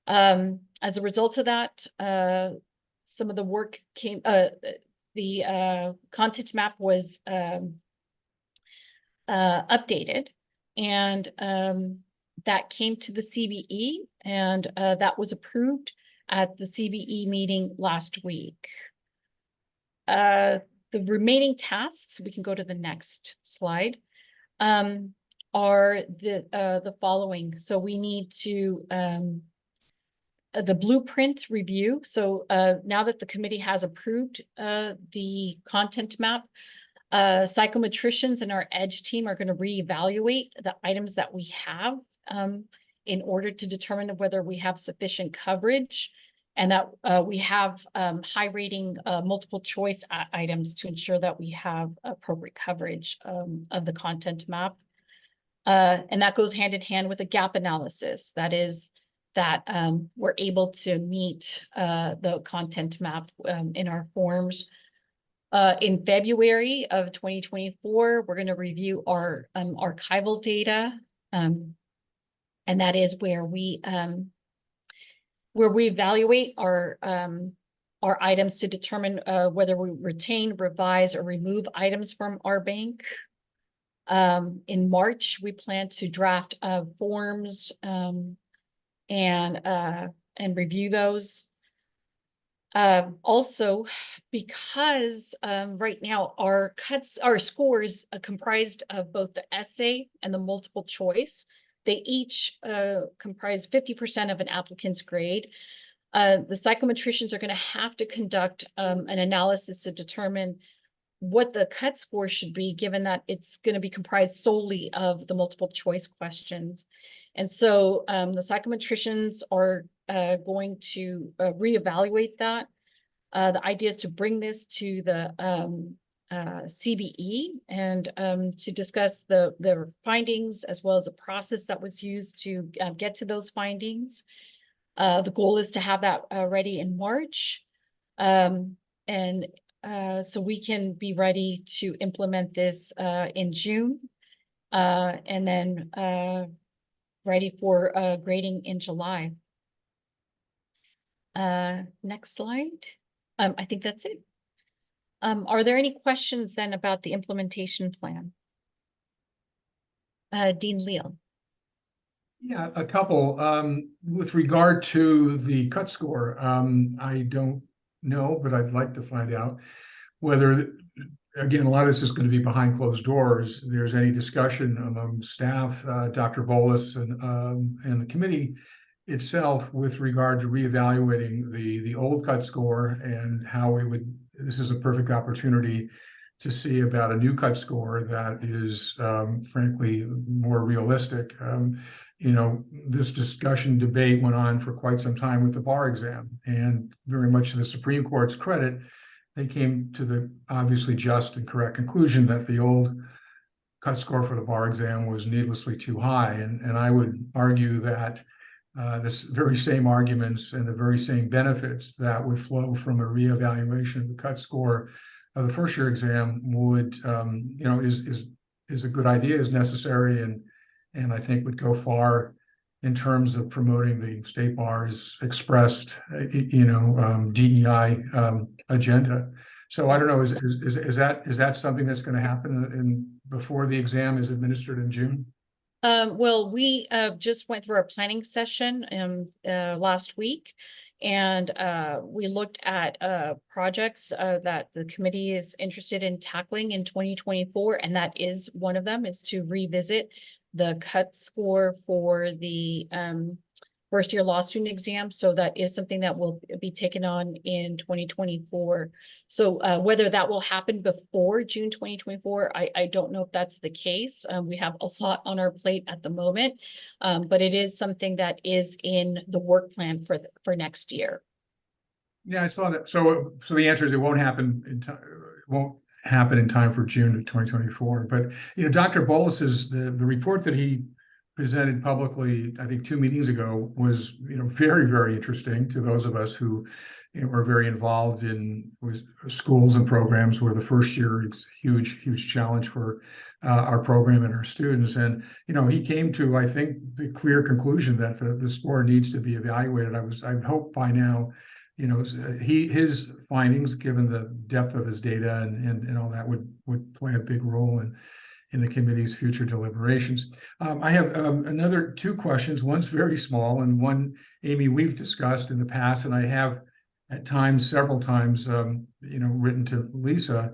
As a result of that, some of the work came, the content map was updated, and that came to the CBE, and that was approved at the CBE meeting last week. The remaining tasks, we can go to the next slide, are the following. So we need to the blueprint review. So now that the committee has approved the content map, psychometricians and our EDGE team are going to reevaluate the items that we have in order to determine whether we have sufficient coverage and that we have high rating multiple choice items to ensure that we have appropriate coverage of the content map. And that goes hand in hand with a gap analysis. That is that we're able to meet the content map in our forms. In February of 2024, we're going to review our archival data. And that is where we evaluate our items to determine whether we retain, revise, or remove items from our bank. In March, we plan to draft forms and review those. Also, because right now our scores are comprised of both the essay and the multiple choice. They each comprise 50% of an applicant's grade. The psychometricians are going to have to conduct an analysis to determine what the cut score should be, given that it's going to be comprised solely of the multiple choice questions. And so the psychometricians are going to reevaluate that. The idea is to bring this to the CBE and to discuss the findings as well as the process that was used to get to those findings. The goal is to have that ready in March. So we can be ready to implement this in June and then ready for grading in July. Next slide. I think that's it. Are there any questions then about the implementation plan? Dean Leal. Yeah, a couple. With regard to the cut score, I don't know, but I'd like to find out whether, again, a lot of this is going to be behind closed doors. There's any discussion among staff, Dr. Bolus and the committee itself with regard to reevaluating the old cut score and how we would, this is a perfect opportunity to see about a new cut score that is frankly more realistic. You know, this discussion debate went on for quite some time with the bar exam, and very much to the Supreme Court's credit, they came to the obviously just and correct conclusion that the old cut score for the bar exam was needlessly too high. And I would argue that this very same arguments and the very same benefits that would flow from a reevaluation of the cut score of the first year exam would, you know, is a good idea, is necessary, and I think would go far in terms of promoting the state bar's expressed, you know, DEI agenda. So I don't know, is that something that's going to happen before the exam is administered in June? Well, we just went through our planning session last week, and we looked at projects that the committee is interested in tackling in 2024, and that is one of them, is to revisit the cut score for the first year law student exam. So that is something that will be taken on in 2024. So whether that will happen before June 2024, I don't know if that's the case. We have a lot on our plate at the moment, but it is something that is in the work plan for next year. Yeah, I saw that. So the answer is it won't happen in time. Won't happen in time for June of 2024. But you know, Dr. Bolus's the report that he presented publicly, I think 2 meetings ago, was, you know, very, very interesting to those of us who, you know, are very involved in schools and programs where the first year is huge challenge for our program and our students. And you know, he came to, I think, the clear conclusion that the score needs to be evaluated. I hope by now, you know, his findings, given the depth of his data and all that, would play a big role in the committee's future deliberations. I have another 2 questions. One's very small, and one, Amy, we've discussed in the past, and I have at times, several times, written to Lisa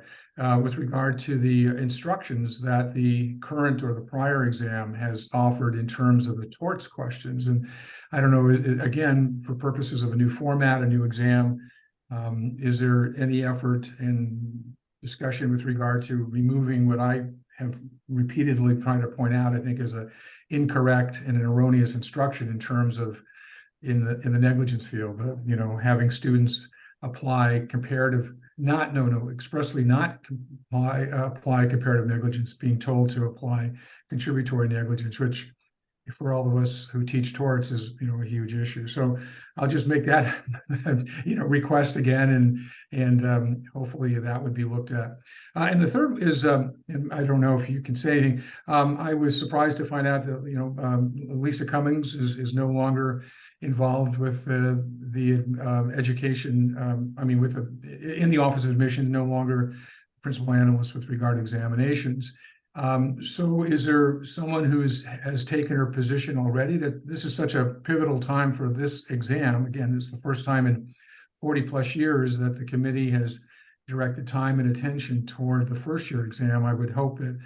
with regard to the instructions that the current or the prior exam has offered in terms of the torts questions. And I don't know, again, for purposes of a new format, a new exam, is there any effort in discussion with regard to removing what I have repeatedly tried to point out, I think, is a incorrect and an erroneous instruction in terms of in the negligence field, having students apply comparative, expressly not apply comparative negligence, being told to apply contributory negligence, which for all of us who teach torts is, a huge issue. So I'll just make that, request again, and hopefully that would be looked at. And the third is, and I don't know if you can say anything, I was surprised to find out that, Lisa Cummings is no longer involved with the education, in the Office of Admission, no longer principal analyst with regard to examinations. So is there someone who has taken her position already? That this is such a pivotal time for this exam. Again, it's the first time in 40 plus years that the committee has directed time and attention toward the first year exam. I would hope that,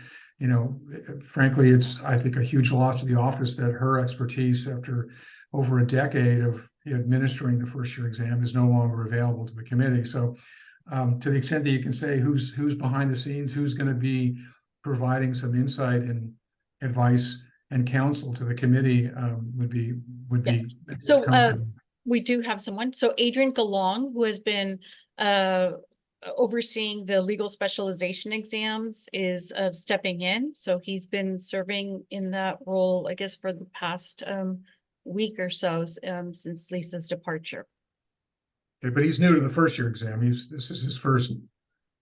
frankly, it's, I think, a huge loss to the office that her expertise after over a decade of administering the first year exam is no longer available to the committee. So to the extent that you can say who's behind the scenes, who's going to be providing some insight and advice and counsel to the committee would be Yes. So we do have someone. So Adrian Galong, who has been overseeing the legal specialization exams, is stepping in. So he's been serving in that role, I guess, for the past week or so since Lisa's departure. Okay, but he's new to the first year exam. This is his first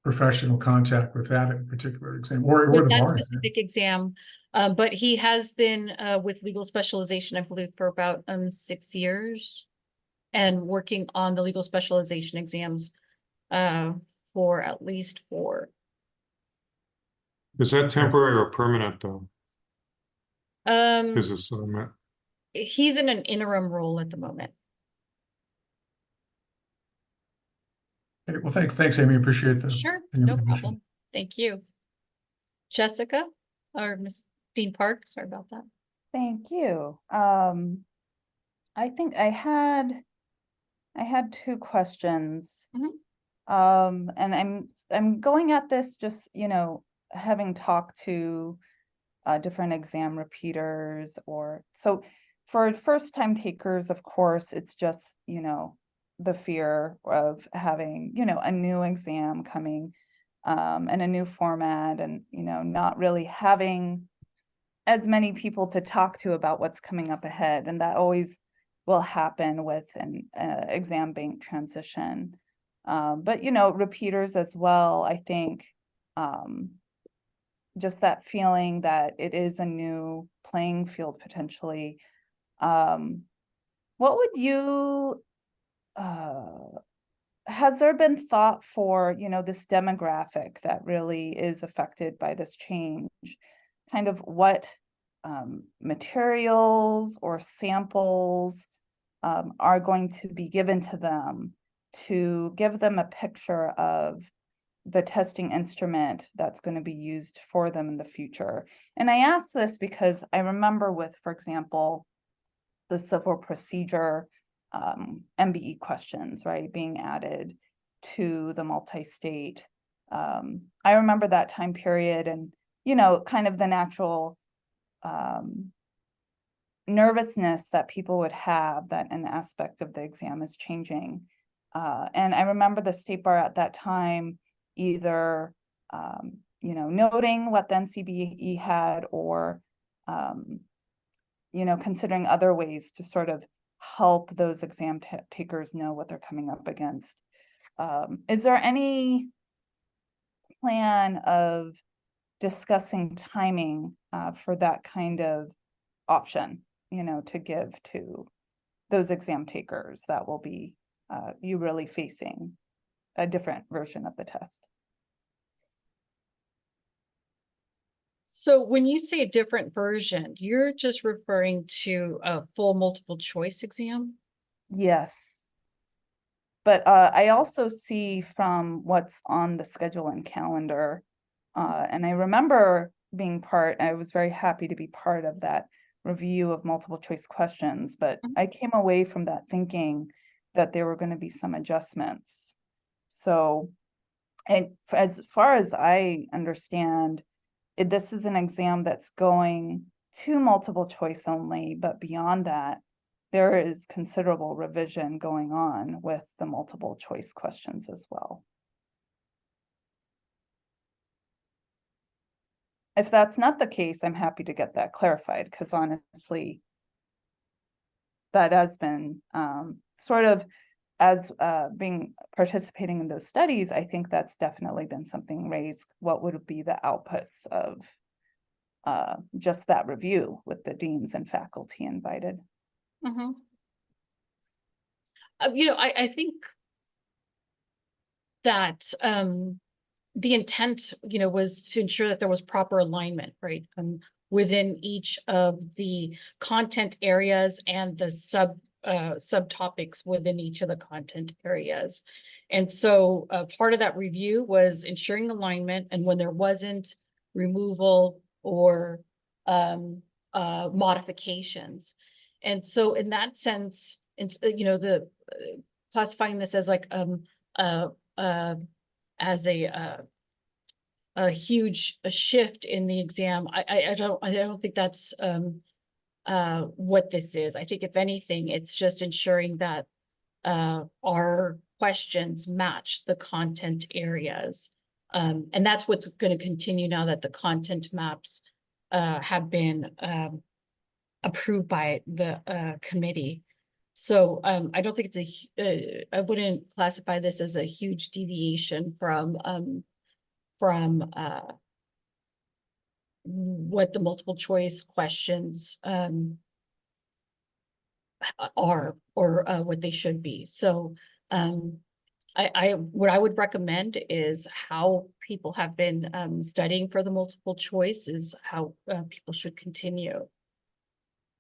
professional contact with that particular exam or the that bar specific exam. But he has been with legal specialization, I believe, for about 6 years, and working on the legal specialization exams for at least 4. Is that temporary or permanent though? His assignment. He's in an interim role at the moment. Okay, well, thanks, Amy. Appreciate the Sure, the no information. problem. Thank you. Jessica or Ms. Dean Park, sorry about that. Thank you. I think I had 2 questions. And I'm going at this just, having talked to different exam repeaters so for first time takers, of course, it's just, the fear of having, a new exam coming and a new format and, not really having as many people to talk to about what's coming up ahead. And that always will happen with an exam bank transition. But, repeaters as well, I think, just that feeling that it is a new playing field potentially. What would you, has there been thought for, this demographic that really is affected by this change? Kind of what materials or samples are going to be given to them to give them a picture of the testing instrument that's going to be used for them in the future. And I ask this because I remember with, for example, the civil procedure MBE questions, right, being added to the multi-state. I remember that time period and, kind of the natural nervousness that people would have that an aspect of the exam is changing. And I remember the state bar at that time either, noting what the NCBE had or, considering other ways to sort of help those exam takers know what they're coming up against. Is there any plan of discussing timing for that kind of option, to give to those exam takers that will be you really facing a different version of the test? So when you say a different version, you're just referring to a full multiple choice exam? Yes. But I also see from what's on the schedule and calendar, and I remember being I was very happy to be part of that review of multiple choice questions, but I came away from that thinking that there were going to be some adjustments. So, and as far as I understand, this is an exam that's going to multiple choice only, but beyond that, there is considerable revision going on with the multiple choice questions as well. If that's not the case, I'm happy to get that clarified, because honestly, that has been sort of as participating in those studies, I think that's definitely been something raised. What would be the outputs of just that review with the deans and faculty invited? Mm-hmm. You know, I think that the intent, you know, was to ensure that there was proper alignment, right? Within each of the content areas and the subtopics within each of the content areas. And so part of that review was ensuring alignment, and when there wasn't, removal or modifications. And so in that sense, you know, the classifying this as like as a huge shift in the exam, I don't think that's what this is. I think if anything, it's just ensuring that our questions match the content areas. And that's what's going to continue now that the content maps have been approved by the committee. So I don't think it's I wouldn't classify this as a huge deviation from what the multiple choice questions are, or what they should be. So what I would recommend is how people have been studying for the multiple choice is how people should continue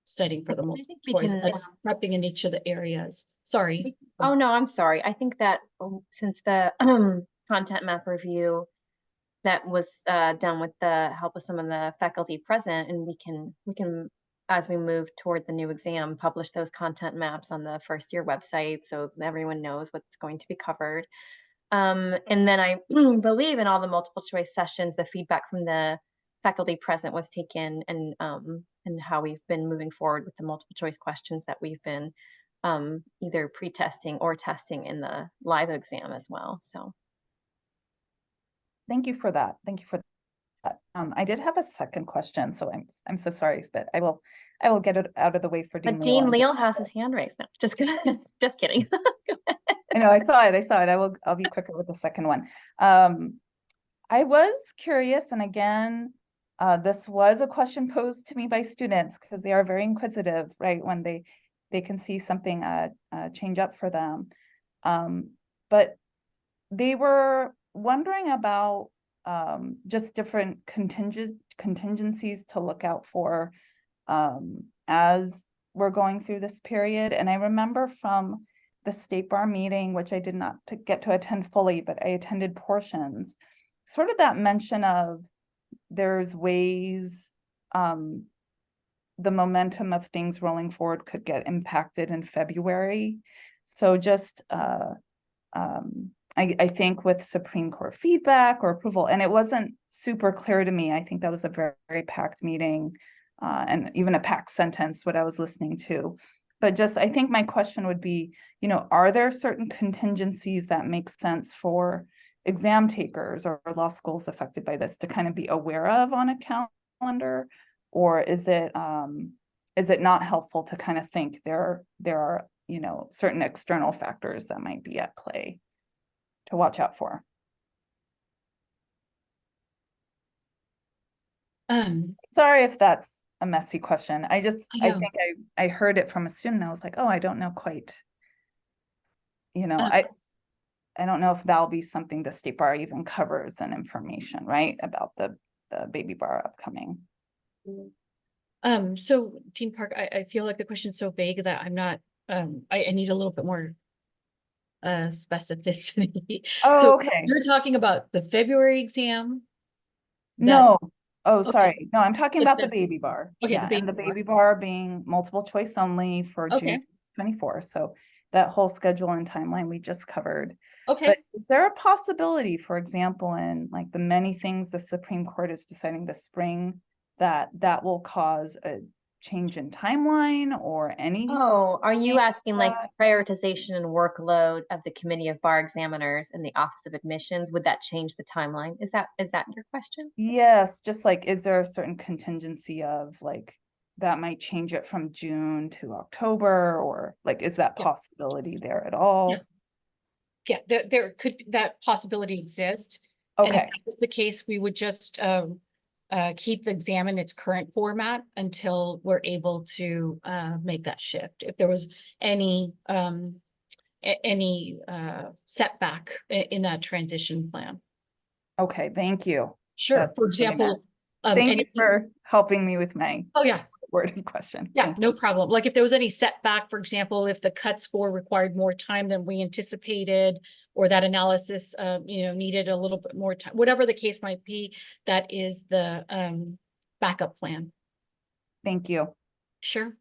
studying for the multiple we choice, can, like prepping in each of the areas. Sorry. Oh, no, I'm sorry. I think that since the content map review that was done with the help of some of the faculty present, and we can, as we move toward the new exam, publish those content maps on the first year website so everyone knows what's going to be covered. And then I believe in all the multiple choice sessions, the feedback from the faculty present was taken, and how we've been moving forward with the multiple choice questions that we've been either pre-testing or testing in the live exam as well. So Thank you for that. Thank you for that. I did have a second question, so I'm so sorry, but I will get it out of the way for Dean but Leal. Dean Leal has his hand raised now. Just kidding. Just kidding. I know, I saw it. I'll be quicker with the second one. I was curious, and again, this was a question posed to me by students because they are very inquisitive, right? When they can see something change up for them. But they were wondering about just different contingencies to look out for as we're going through this period. And I remember from the State Bar meeting, which I did not get to attend fully, but I attended portions, sort of that mention of there's ways the momentum of things rolling forward could get impacted in February. So just I think with Supreme Court feedback or approval, and it wasn't super clear to me. I think that was a very, very packed meeting and even a packed sentence, what I was listening to. But just, I think my question would be, you know, are there certain contingencies that make sense for exam takers or law schools affected by this to kind of be aware of on a calendar? Or is it not helpful to kind of think there are, you know, certain external factors that might be at play to watch out for? Sorry if that's a messy question. I think I heard it from a student. I was like, oh, I don't know quite. You know, I don't know if that'll be something the State Bar even covers and information, right, about the baby bar upcoming. So Dean Park, I feel like the question's so vague that I'm not, I need a little bit more specificity. Oh, So okay. you're talking about the February exam? that- No, oh, Okay. sorry. No, I'm talking The about the Feb- baby bar. Okay, Yeah, the and the baby bar. baby bar being multiple choice only for Okay. June 24. So that whole schedule and timeline we just covered. Okay. But is there a possibility, for example, in like the many things the Supreme Court is deciding this spring, that will cause a change in timeline or any? Oh, are you asking like that- prioritization and workload of the Committee of Bar Examiners and the Office of Admissions? Would that change the timeline? Is that your question? Yes, just like, is there a certain contingency of like, that might change it from June to October, or like, is that Yeah. possibility there at all? Yeah, there could, that possibility exist. And if Okay, that was the case, we would just keep the exam in its current format until we're able to make that shift. If there was any setback in that transition plan. okay, thank you. Sure, That's for really example. Thank you anything- for helping me with my Oh, yeah, worded question. yeah, Thank no you. problem. Like if there was any setback, for example, if the cut score required more time than we anticipated, or that analysis, needed a little bit more time, whatever the case might be, that is the backup plan. Thank you. Sure.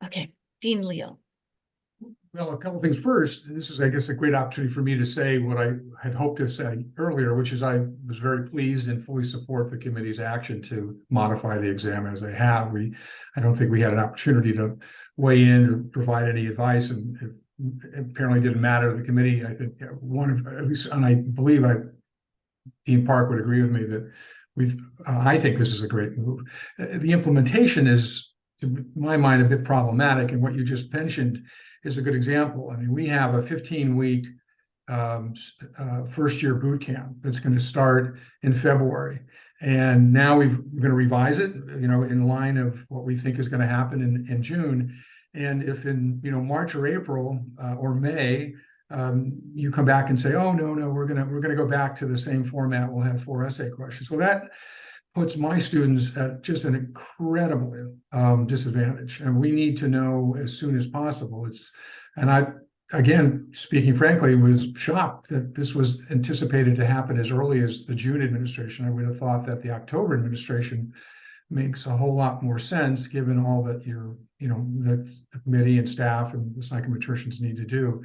Okay, Dean Leo. Well, a couple things. First, this is, I guess, a great opportunity for me to say what I had hoped to say earlier, which is I was very pleased and fully support the committee's action to modify the exam as they have. I don't think we had an opportunity to weigh in or provide any advice, and it apparently didn't matter to the committee. I think at least, and I believe Dean Park would agree with me that I think this is a great move. The implementation is, to my mind, a bit problematic, and what you just mentioned is a good example. I mean, we have a 15-week first-year boot camp that's going to start in February, and now we're going to revise it, in line of what we think is going to happen in June. And if in March or April or May, you come back and say, "Oh no, we're gonna go back to the same format. We'll have 4 essay questions." Well, that puts my students at just an incredible disadvantage, and we need to know as soon as possible. And I, again, speaking frankly, was shocked that this was anticipated to happen as early as the June administration. I would have thought that the October administration makes a whole lot more sense, given all that that the committee and staff and the psychometricians need to do.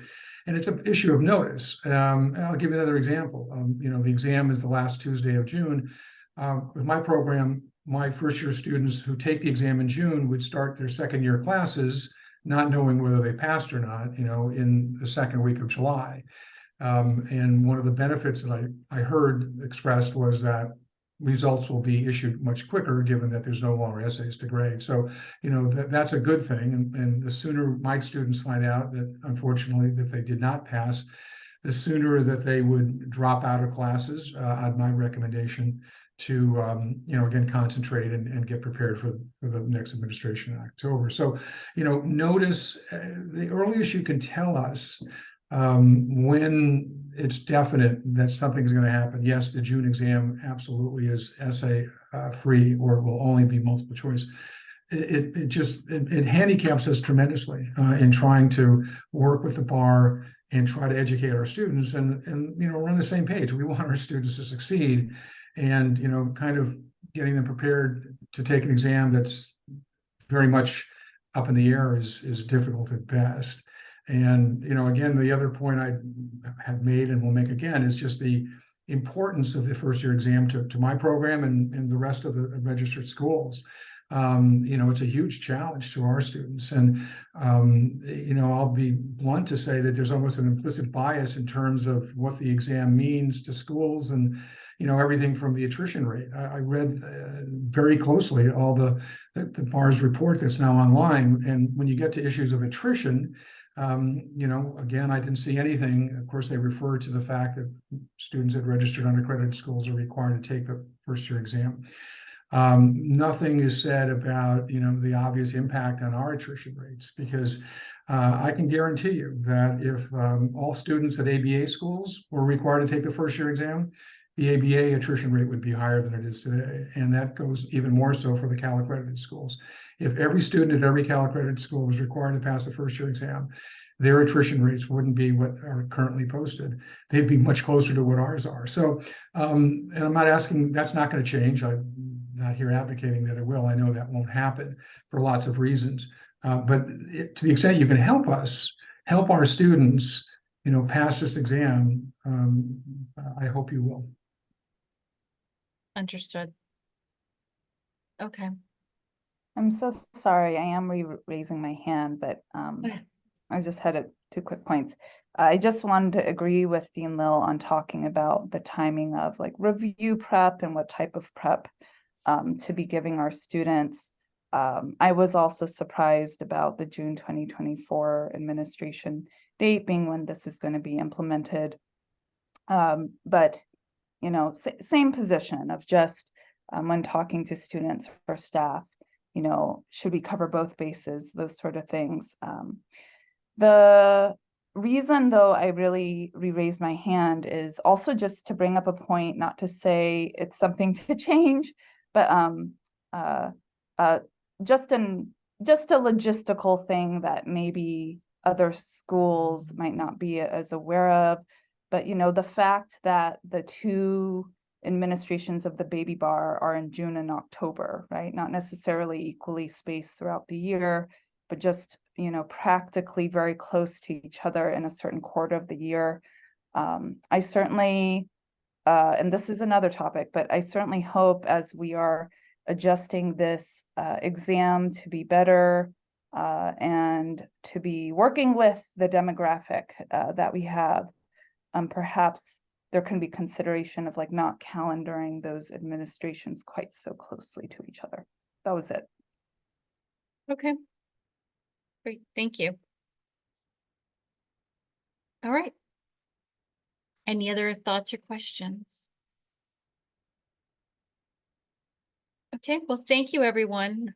And it's an issue of notice. I'll give you another example. The exam is the last Tuesday of June. With my program, my first-year students who take the exam in June would start their second-year classes, not knowing whether they passed or not, in the second week of July. And one of the benefits that I heard expressed was that results will be issued much quicker, given that there's no longer essays to grade. So, that's a good thing. And the sooner my students find out that, unfortunately, that they did not pass, the sooner that they would drop out of classes, on my recommendation to, again, concentrate and get prepared for the next administration in October. So, notice the earliest you can tell us when it's definite that something's going to happen. Yes, the June exam absolutely is essay free, or will only be multiple choice. It handicaps us tremendously in trying to work with the bar and try to educate our students, and we're on the same page. We want our students to succeed, and kind of getting them prepared to take an exam that's very much up in the air is difficult at best. And again, the other point I have made and will make again is just the importance of the first-year exam to my program and the rest of the registered schools. It's a huge challenge to our students, and I'll be blunt to say that there's almost an implicit bias in terms of what the exam means to schools, and everything from the attrition rate. I read very closely all the bar's report that's now online, and when you get to issues of attrition, again, I didn't see anything. Of course, they refer to the fact that students at registered unaccredited schools are required to take the first-year exam. Nothing is said about the obvious impact on our attrition rates, because I can guarantee you that if all students at ABA schools were required to take the first-year exam, the ABA attrition rate would be higher than it is today, and that goes even more so for the Cal accredited schools. If every student at every Cal accredited school was required to pass the first-year exam, their attrition rates wouldn't be what are currently posted. They'd be much closer to what ours are. So, and I'm not asking, that's not going to change. I'm not here advocating that it will. I know that won't happen for lots of reasons. But to the extent you can help us, help our students, pass this exam, I hope you will. Understood. Okay. I'm so sorry, I am raising my hand, but Okay. I just had two quick points. I just wanted to agree with Dean Lill on talking about the timing of like review prep and what type of prep to be giving our students. I was also surprised about the June 2024 administration date being when this is going to be implemented. But, same position of just when talking to students or staff, should we cover both bases, those sort of things. The reason, though, I really raised my hand is also just to bring up a point, not to say it's something to change, but just a logistical thing that maybe other schools might not be as aware of. But the fact that the two administrations of the baby bar are in June and October, right? Not necessarily equally spaced throughout the year, but just practically very close to each other in a certain quarter of the year. I certainly, and this is another topic, but I certainly hope as we are adjusting this exam to be better and to be working with the demographic that we have, perhaps there can be consideration of like not calendaring those administrations quite so closely to each other. That was it. Okay. Great, thank you. All right. Any other thoughts or questions? Okay, well, thank you, everyone.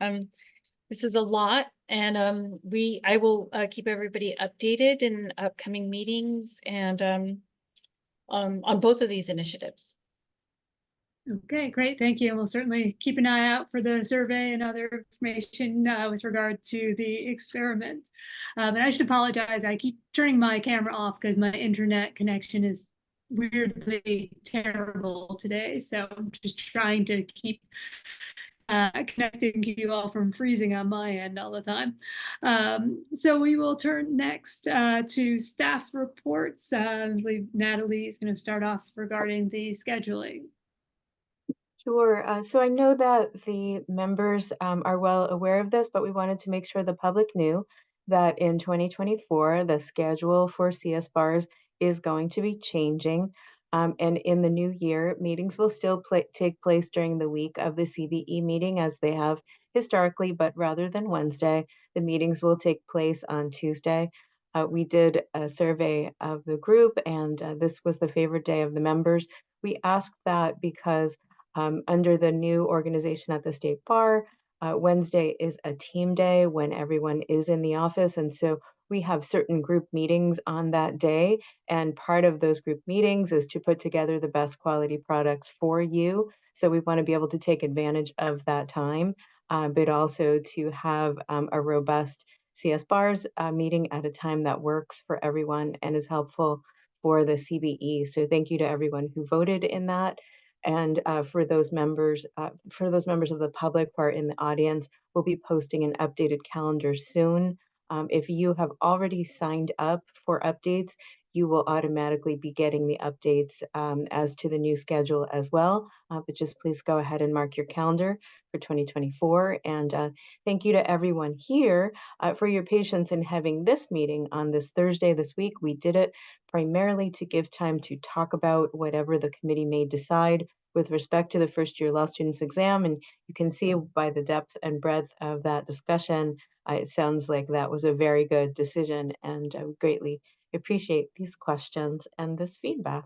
This is a lot, and I will keep everybody updated in upcoming meetings and on both of these initiatives. Okay, great, thank you. We'll certainly keep an eye out for the survey and other information with regard to the experiment. And I should apologize, I keep turning my camera off because my internet connection is weirdly terrible today. So I'm just trying to keep connecting you all from freezing on my end all the time. So we will turn next to staff reports. I believe Natalie is going to start off regarding the scheduling. Sure. So I know that the members are well aware of this, but we wanted to make sure the public knew that in 2024, the schedule for CS bars is going to be changing. And in the new year, meetings will still take place during the week of the CBE meeting as they have historically, but rather than Wednesday, the meetings will take place on Tuesday. We did a survey of the group, and this was the favorite day of the members. We asked that because under the new organization at the State Bar, Wednesday is a team day when everyone is in the office. And so we have certain group meetings on that day. And part of those group meetings is to put together the best quality products for you. So we want to be able to take advantage of that time, but also to have a robust CS Bars meeting at a time that works for everyone and is helpful for the CBE. So thank you to everyone who voted in that. And for those members of the public who are in the audience, we'll be posting an updated calendar soon. If you have already signed up for updates, you will automatically be getting the updates as to the new schedule as well. But just please go ahead and mark your calendar for 2024. And thank you to everyone here for your patience in having this meeting on this Thursday this week. We did it primarily to give time to talk about whatever the committee may decide with respect to the first year law students exam. And you can see by the depth and breadth of that discussion, it sounds like that was a very good decision, and I would greatly appreciate these questions and this feedback.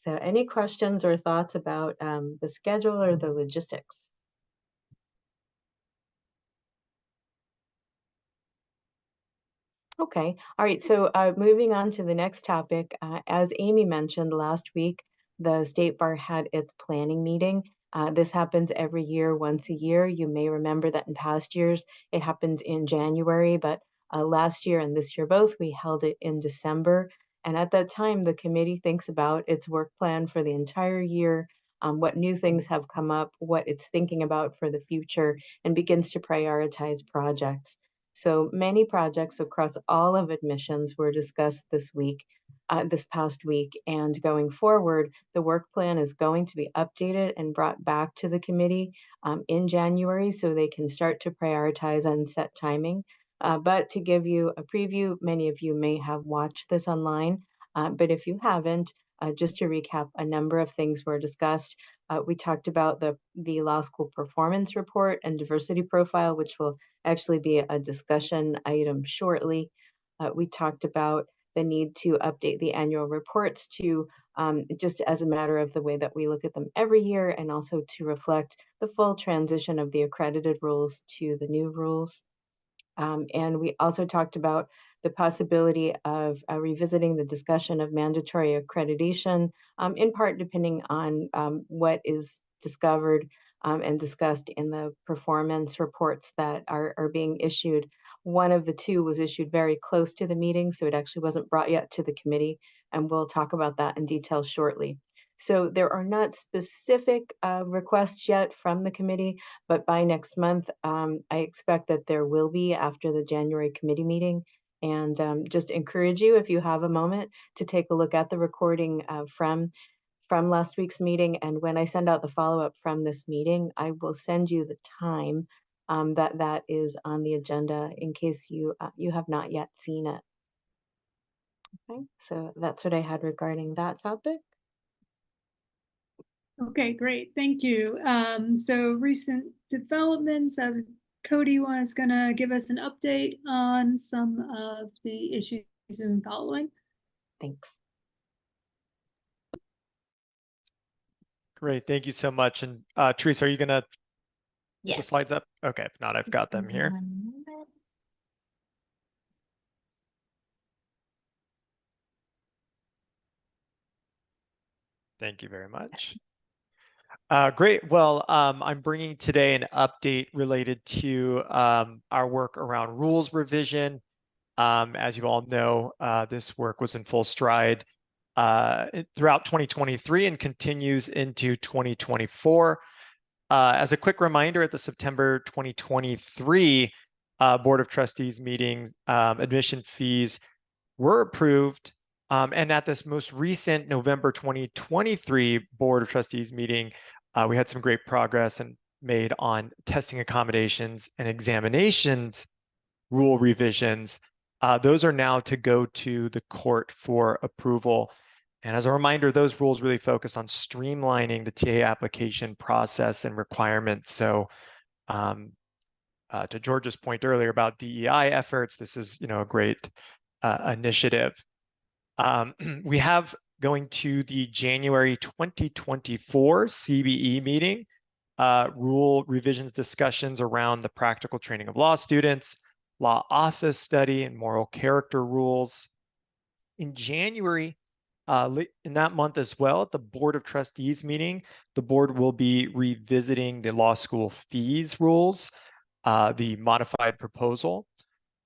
So any questions or thoughts about the schedule or the logistics? Okay, all right, so moving on to the next topic, as Amy mentioned last week, the State Bar had its planning meeting. This happens every year, once a year. You may remember that in past years, it happened in January, but Last year and this year both, we held it in December. And at that time, the committee thinks about its work plan for the entire year, what new things have come up, what it's thinking about for the future, and begins to prioritize projects. So many projects across all of admissions were discussed this week, this past week, and going forward, the work plan is going to be updated and brought back to the committee in January so they can start to prioritize and set timing. But to give you a preview, many of you may have watched this online, but if you haven't, just to recap, a number of things were discussed. We talked about the law school performance report and diversity profile, which will actually be a discussion item shortly. We talked about the need to update the annual reports to just as a matter of the way that we look at them every year, and also to reflect the full transition of the accredited rules to the new rules. And we also talked about the possibility of revisiting the discussion of mandatory accreditation, in part depending on what is discovered and discussed in the performance reports that are being issued. One of the two was issued very close to the meeting, so it actually wasn't brought yet to the committee, and we'll talk about that in detail shortly. So there are not specific requests yet from the committee, but by next month, I expect that there will be after the January committee meeting. And just encourage you, if you have a moment, to take a look at the recording from last week's meeting. And when I send out the follow-up from this meeting, I will send you the time that is on the agenda in case you have not yet seen it. Okay, so that's what I had regarding that topic. Okay, great, thank you. So recent developments, Cody was gonna give us an update on some of the issues we've been following. Thanks. Great, thank you so much. And Teresa, are you gonna put the Yes. slides up? Okay, if not, I've got them here. One moment. Thank you very much. Great. Well, I'm bringing today an update related to our work around rules revision. As you all know, this work was in full stride throughout 2023 and continues into 2024. As a quick reminder, at the September 2023 Board of Trustees meeting, admission fees were approved. And at this most recent November 2023 Board of Trustees meeting, we had some great progress and made on testing accommodations and examinations rule revisions. Those are now to go to the court for approval. And as a reminder, those rules really focus on streamlining the TA application process and requirements. So to George's point earlier about DEI efforts, this is a great initiative. We have going to the January 2024 CBE meeting, rule revisions discussions around the practical training of law students, law office study, and moral character rules. In January, in that month as well, at the Board of Trustees meeting, the board will be revisiting the law school fees rules, the modified proposal.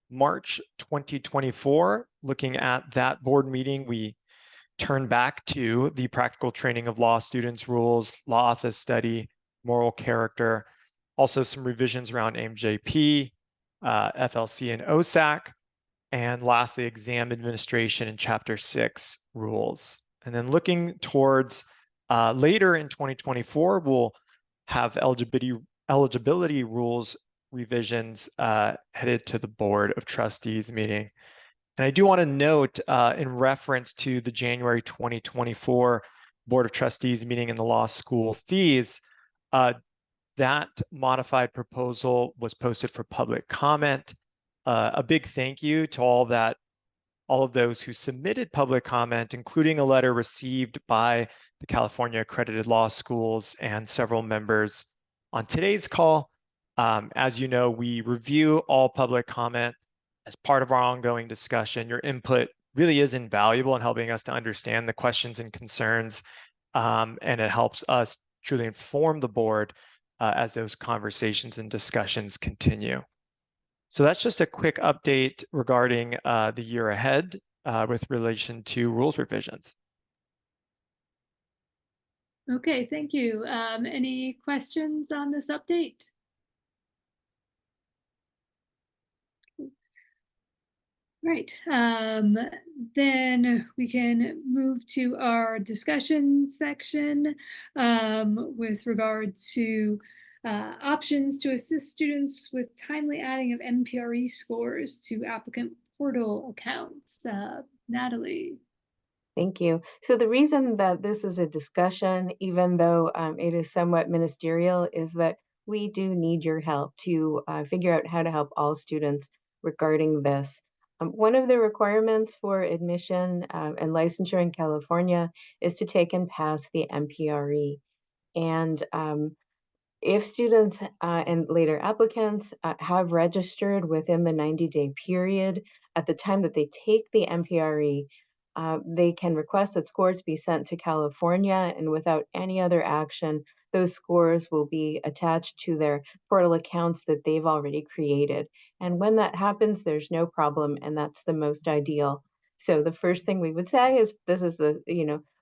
March 2024, looking at that board meeting, we turn back to the practical training of law students rules, law office study, moral character, also some revisions around MJP, FLC and OSAC, and lastly, exam administration and Chapter 6 rules. And then looking towards later in 2024, we'll have eligibility rules revisions headed to the Board of Trustees meeting. And I do want to note in reference to the January 2024 Board of Trustees meeting and the law school fees, that modified proposal was posted for public comment. A big thank you to all of those who submitted public comment, including a letter received by the California Accredited Law Schools and several members on today's call. As you know, we review all public comment as part of our ongoing discussion. Your input really is invaluable in helping us to understand the questions and concerns, and it helps us truly inform the board as those conversations and discussions continue. So that's just a quick update regarding the year ahead with relation to rules revisions. Okay, thank you. Any questions on this update? Right, then we can move to our discussion section with regard to options to assist students with timely adding of MPRE scores to applicant portal accounts. Natalie. Thank you. So the reason that this is a discussion, even though it is somewhat ministerial, is that we do need your help to figure out how to help all students regarding this. One of the requirements for admission and licensure in California is to take and pass the MPRE. And if students and later applicants have registered within the 90-day period at the time that they take the MPRE, they can request that scores be sent to California, and without any other action, those scores will be attached to their portal accounts that they've already created. And when that happens, there's no problem, and that's the most ideal. So the first thing we would say is this is the,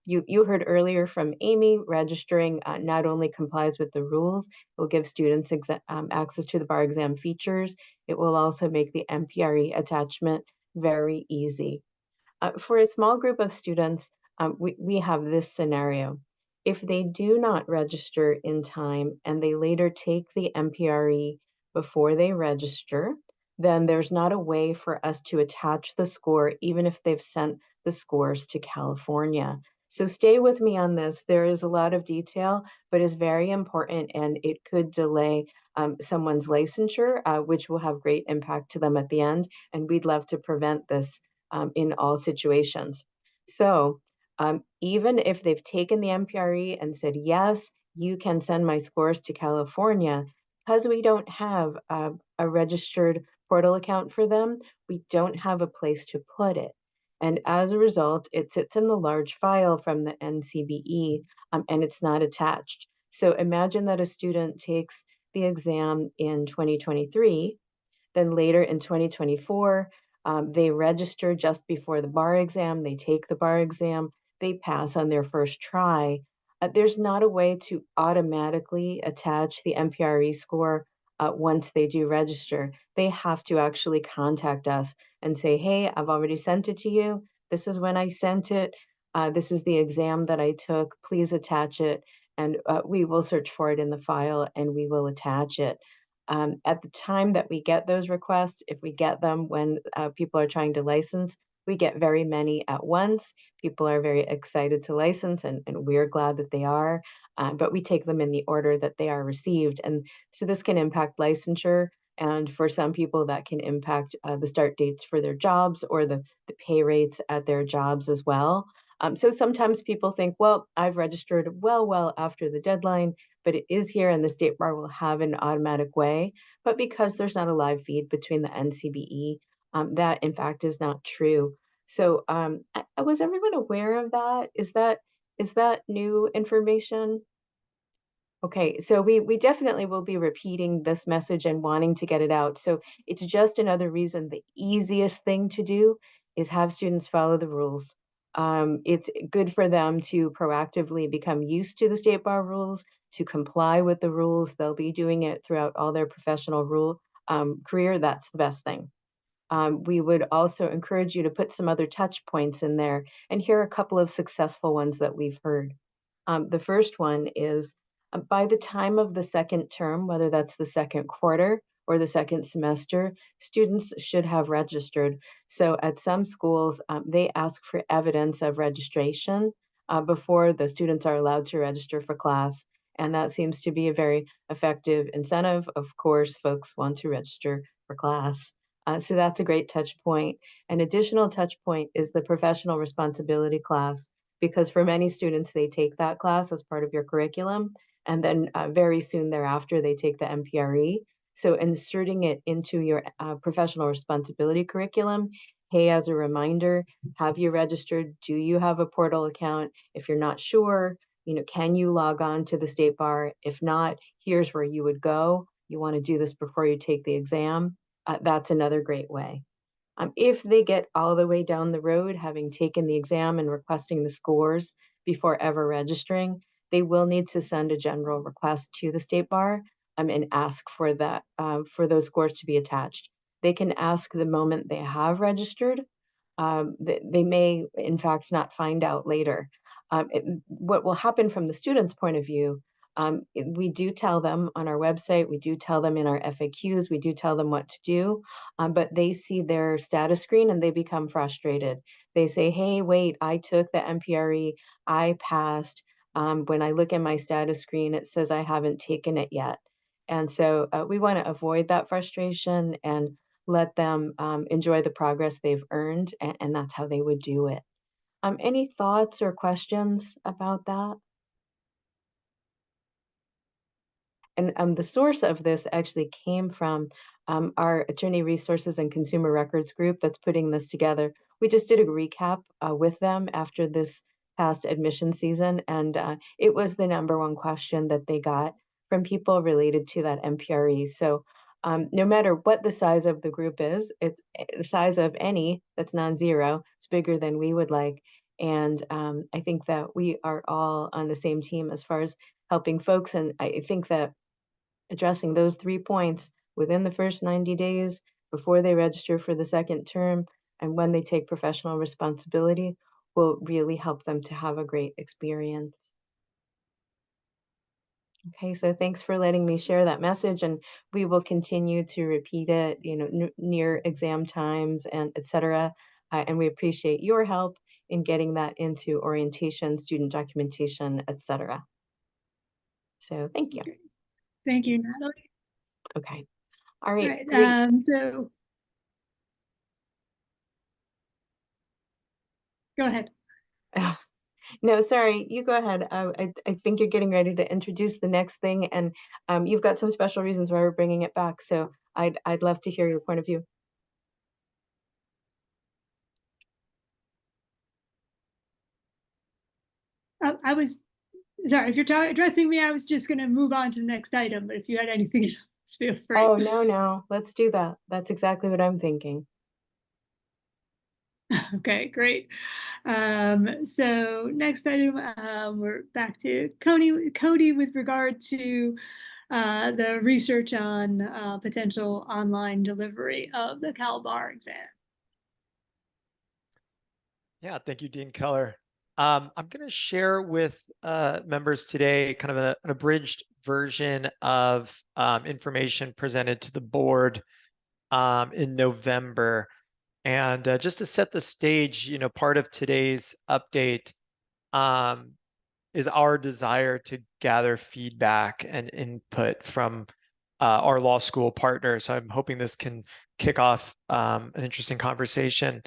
you heard earlier from Amy, registering not only complies with the rules, it will give students access to the bar exam features. It will also make the MPRE attachment very easy. For a small group of students, we have this scenario. If they do not register in time and they later take the MPRE before they register, then there's not a way for us to attach the score, even if they've sent the scores to California. So stay with me on this. There is a lot of detail, but it's very important, and it could delay someone's licensure, which will have great impact to them at the end. And we'd love to prevent this in all situations. So even if they've taken the MPRE and said, yes, you can send my scores to California, because we don't have a registered portal account for them, we don't have a place to put it. And as a result, it sits in the large file from the NCBE and it's not attached. So imagine that a student takes the exam in 2023, then later in 2024, they register just before the bar exam, they take the bar exam, they pass on their first try. There's not a way to automatically attach the MPRE score once they do register. They have to actually contact us and say, hey, I've already sent it to you. This is when I sent it. This is the exam that I took. Please attach it. And we will search for it in the file and we will attach it. At the time that we get those requests, if we get them when people are trying to license, we get very many at once. People are very excited to license, and we're glad that they are, but we take them in the order that they are received. And so this can impact licensure, and for some people that can impact the start dates for their jobs or the pay rates at their jobs as well. So sometimes people think, well, I've registered well after the deadline, but it is here and the state bar will have an automatic way. But because there's not a live feed between the NCBE, that in fact is not true. So was everyone aware of that? Is that new information? Okay, so we definitely will be repeating this message and wanting to get it out. So it's just another reason the easiest thing to do is have students follow the rules. It's good for them to proactively become used to the state bar rules, to comply with the rules. They'll be doing it throughout all their professional career. That's the best thing. We would also encourage you to put some other touch points in there. And here are a couple of successful ones that we've heard. The first one is by the time of the second term, whether that's the second quarter or the second semester, students should have registered. So at some schools, they ask for evidence of registration before the students are allowed to register for class. And that seems to be a very effective incentive. Of course, folks want to register for class. So that's a great touch point. An additional touch point is the professional responsibility class, because for many students, they take that class as part of your curriculum. And then very soon thereafter, they take the MPRE. So inserting it into your professional responsibility curriculum, hey, as a reminder, have you registered? Do you have a portal account? If you're not sure, can you log on to the state bar? If not, here's where you would go. You want to do this before you take the exam. that's another great way. If they get all the way down the road, having taken the exam and requesting the scores before ever registering, they will need to send a general request to the State Bar and ask for that for those scores to be attached. They can ask the moment they have registered. They may, in fact, not find out later. What will happen from the student's point of view, we do tell them on our website, we do tell them in our FAQs, we do tell them what to do, but they see their status screen and they become frustrated. They say, hey, wait, I took the MPRE, I passed. When I look at my status screen, it says I haven't taken it yet. And so we want to avoid that frustration and let them enjoy the progress they've earned, and that's how they would do it. Any thoughts or questions about that? And the source of this actually came from our Attorney Resources and Consumer Records group that's putting this together. We just did a recap with them after this past admission season, and it was the #1 question that they got from people related to that MPRE. So no matter what the size of the group is, it's the size of any that's non-zero, it's bigger than we would like. And I think that we are all on the same team as far as helping folks. And I think that addressing those 3 points within the first 90 days before they register for the second term and when they take professional responsibility will really help them to have a great experience. Okay, so thanks for letting me share that message, and we will continue to repeat it, near exam times and etc. And we appreciate your help in getting that into orientation, student documentation, etc. So thank you. Thank you, Natalie. Okay. All right. Right, Great. so go ahead. No, sorry, you go ahead. I think you're getting ready to introduce the next thing, and you've got some special reasons why we're bringing it back. So I'd love to hear your point of view. I was sorry if you're addressing me. I was just going to move on to the next item, but if you had anything else, feel free. Oh, no, let's do that. That's exactly what I'm thinking. Okay, great. So next item, we're back to Cody with regard to the research on potential online delivery of the Cal Bar exam. Yeah, thank you, Dean Keller. I'm going to share with members today kind of an abridged version of information presented to the board in November. And just to set the stage, part of today's update is our desire to gather feedback and input from our law school partners. So I'm hoping this can kick off an interesting conversation.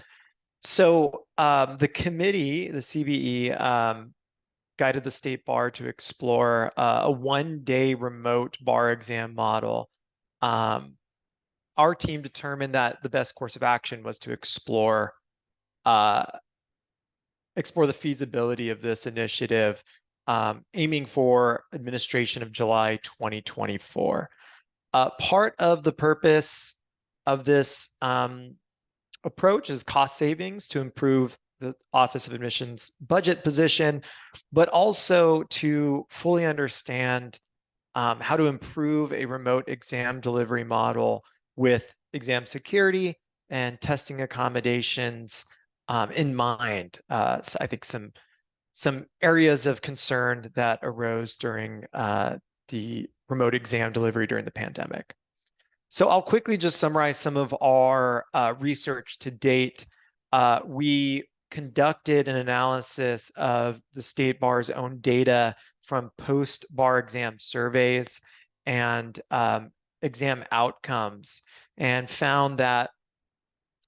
So the committee, the CBE, guided the State Bar to explore a one-day remote bar exam model. Our team determined that the best course of action was to explore the feasibility of this initiative, aiming for administration of July 2024. Part of the purpose of this approach is cost savings to improve the Office of Admissions budget position, but also to fully understand how to improve a remote exam delivery model with exam security and testing accommodations in mind. So I think some areas of concern that arose during the remote exam delivery during the pandemic. So I'll quickly just summarize some of our research to date. We conducted an analysis of the State Bar's own data from post-bar exam surveys and exam outcomes, and found that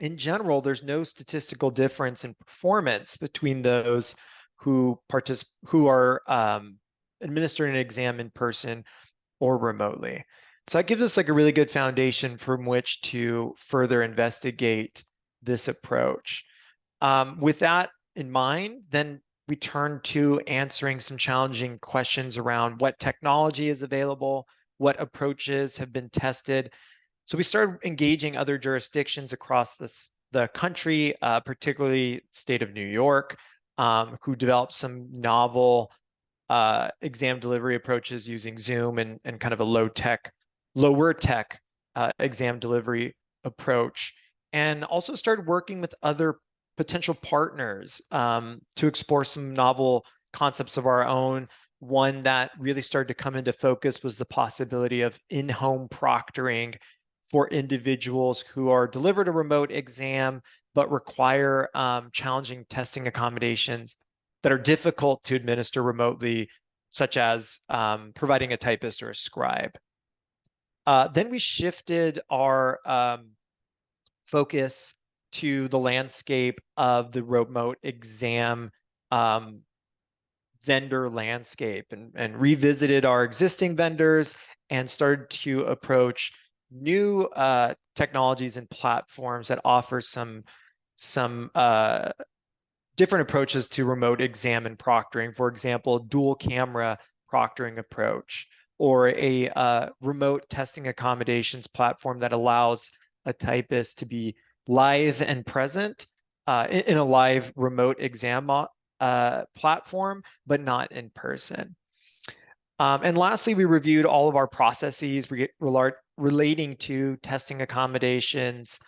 in general, there's no statistical difference in performance between those who are administering an exam in person or remotely. So that gives us like a really good foundation from which to further investigate this approach. With that in mind, then we turn to answering some challenging questions around what technology is available, what approaches have been tested, So we started engaging other jurisdictions across the country, particularly state of New York, who developed some novel exam delivery approaches using Zoom and kind of a lower tech exam delivery approach, and also started working with other potential partners to explore some novel concepts of our own. One that really started to come into focus was the possibility of in-home proctoring for individuals who are delivered a remote exam but require challenging testing accommodations that are difficult to administer remotely, such as providing a typist or a scribe. Then we shifted our focus to the landscape of the remote exam vendor landscape, and revisited our existing vendors and started to approach new technologies and platforms that offer some different approaches to remote exam and proctoring. For example, dual camera proctoring approach, or a remote testing accommodations platform that allows a typist to be live and present in a live remote exam platform, but not in person. And lastly, we reviewed all of our processes relating to testing accommodations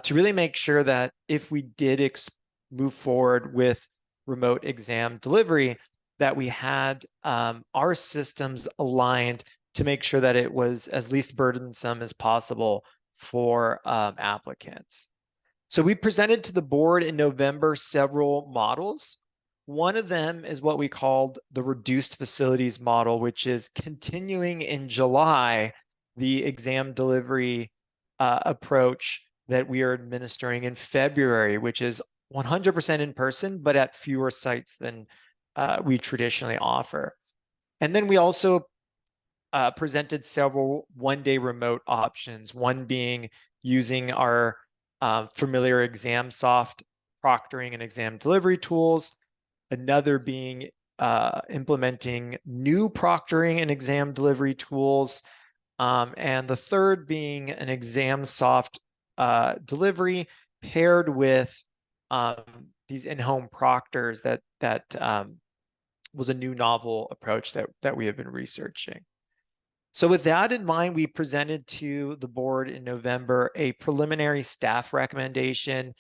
to really make sure that if we did move forward with remote exam delivery, that we had our systems aligned to make sure that it was as least burdensome as possible for applicants. So we presented to the board in November several models. One of them is what we called the reduced facilities model, which is continuing in July the exam delivery approach that we are administering in February, which is 100% in person, but at fewer sites than we traditionally offer. And then we also presented several one-day remote options, one being using our familiar ExamSoft proctoring and exam delivery tools, another being implementing new proctoring and exam delivery tools, and the third being an ExamSoft delivery paired with these in-home proctors that was a new novel approach that we have been researching. So with that in mind, we presented to the board in November a preliminary staff recommendation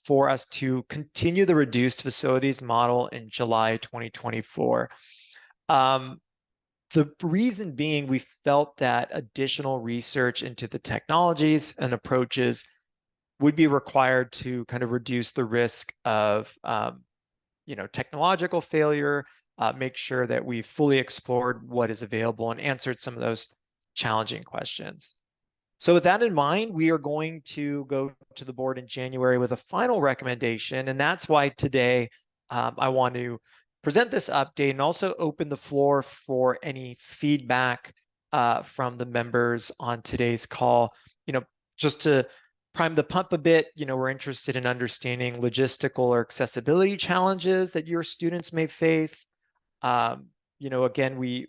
for us to continue the reduced facilities model in July 2024. The reason being, we felt that additional research into the technologies and approaches would be required to kind of reduce the risk of technological failure, make sure that we fully explored what is available and answered some of those challenging questions. So with that in mind, we are going to go to the board in January with a final recommendation, and that's why today I want to present this update and also open the floor for any feedback from the members on today's call. Just to prime the pump a bit, we're interested in understanding logistical or accessibility challenges that your students may face. Again, we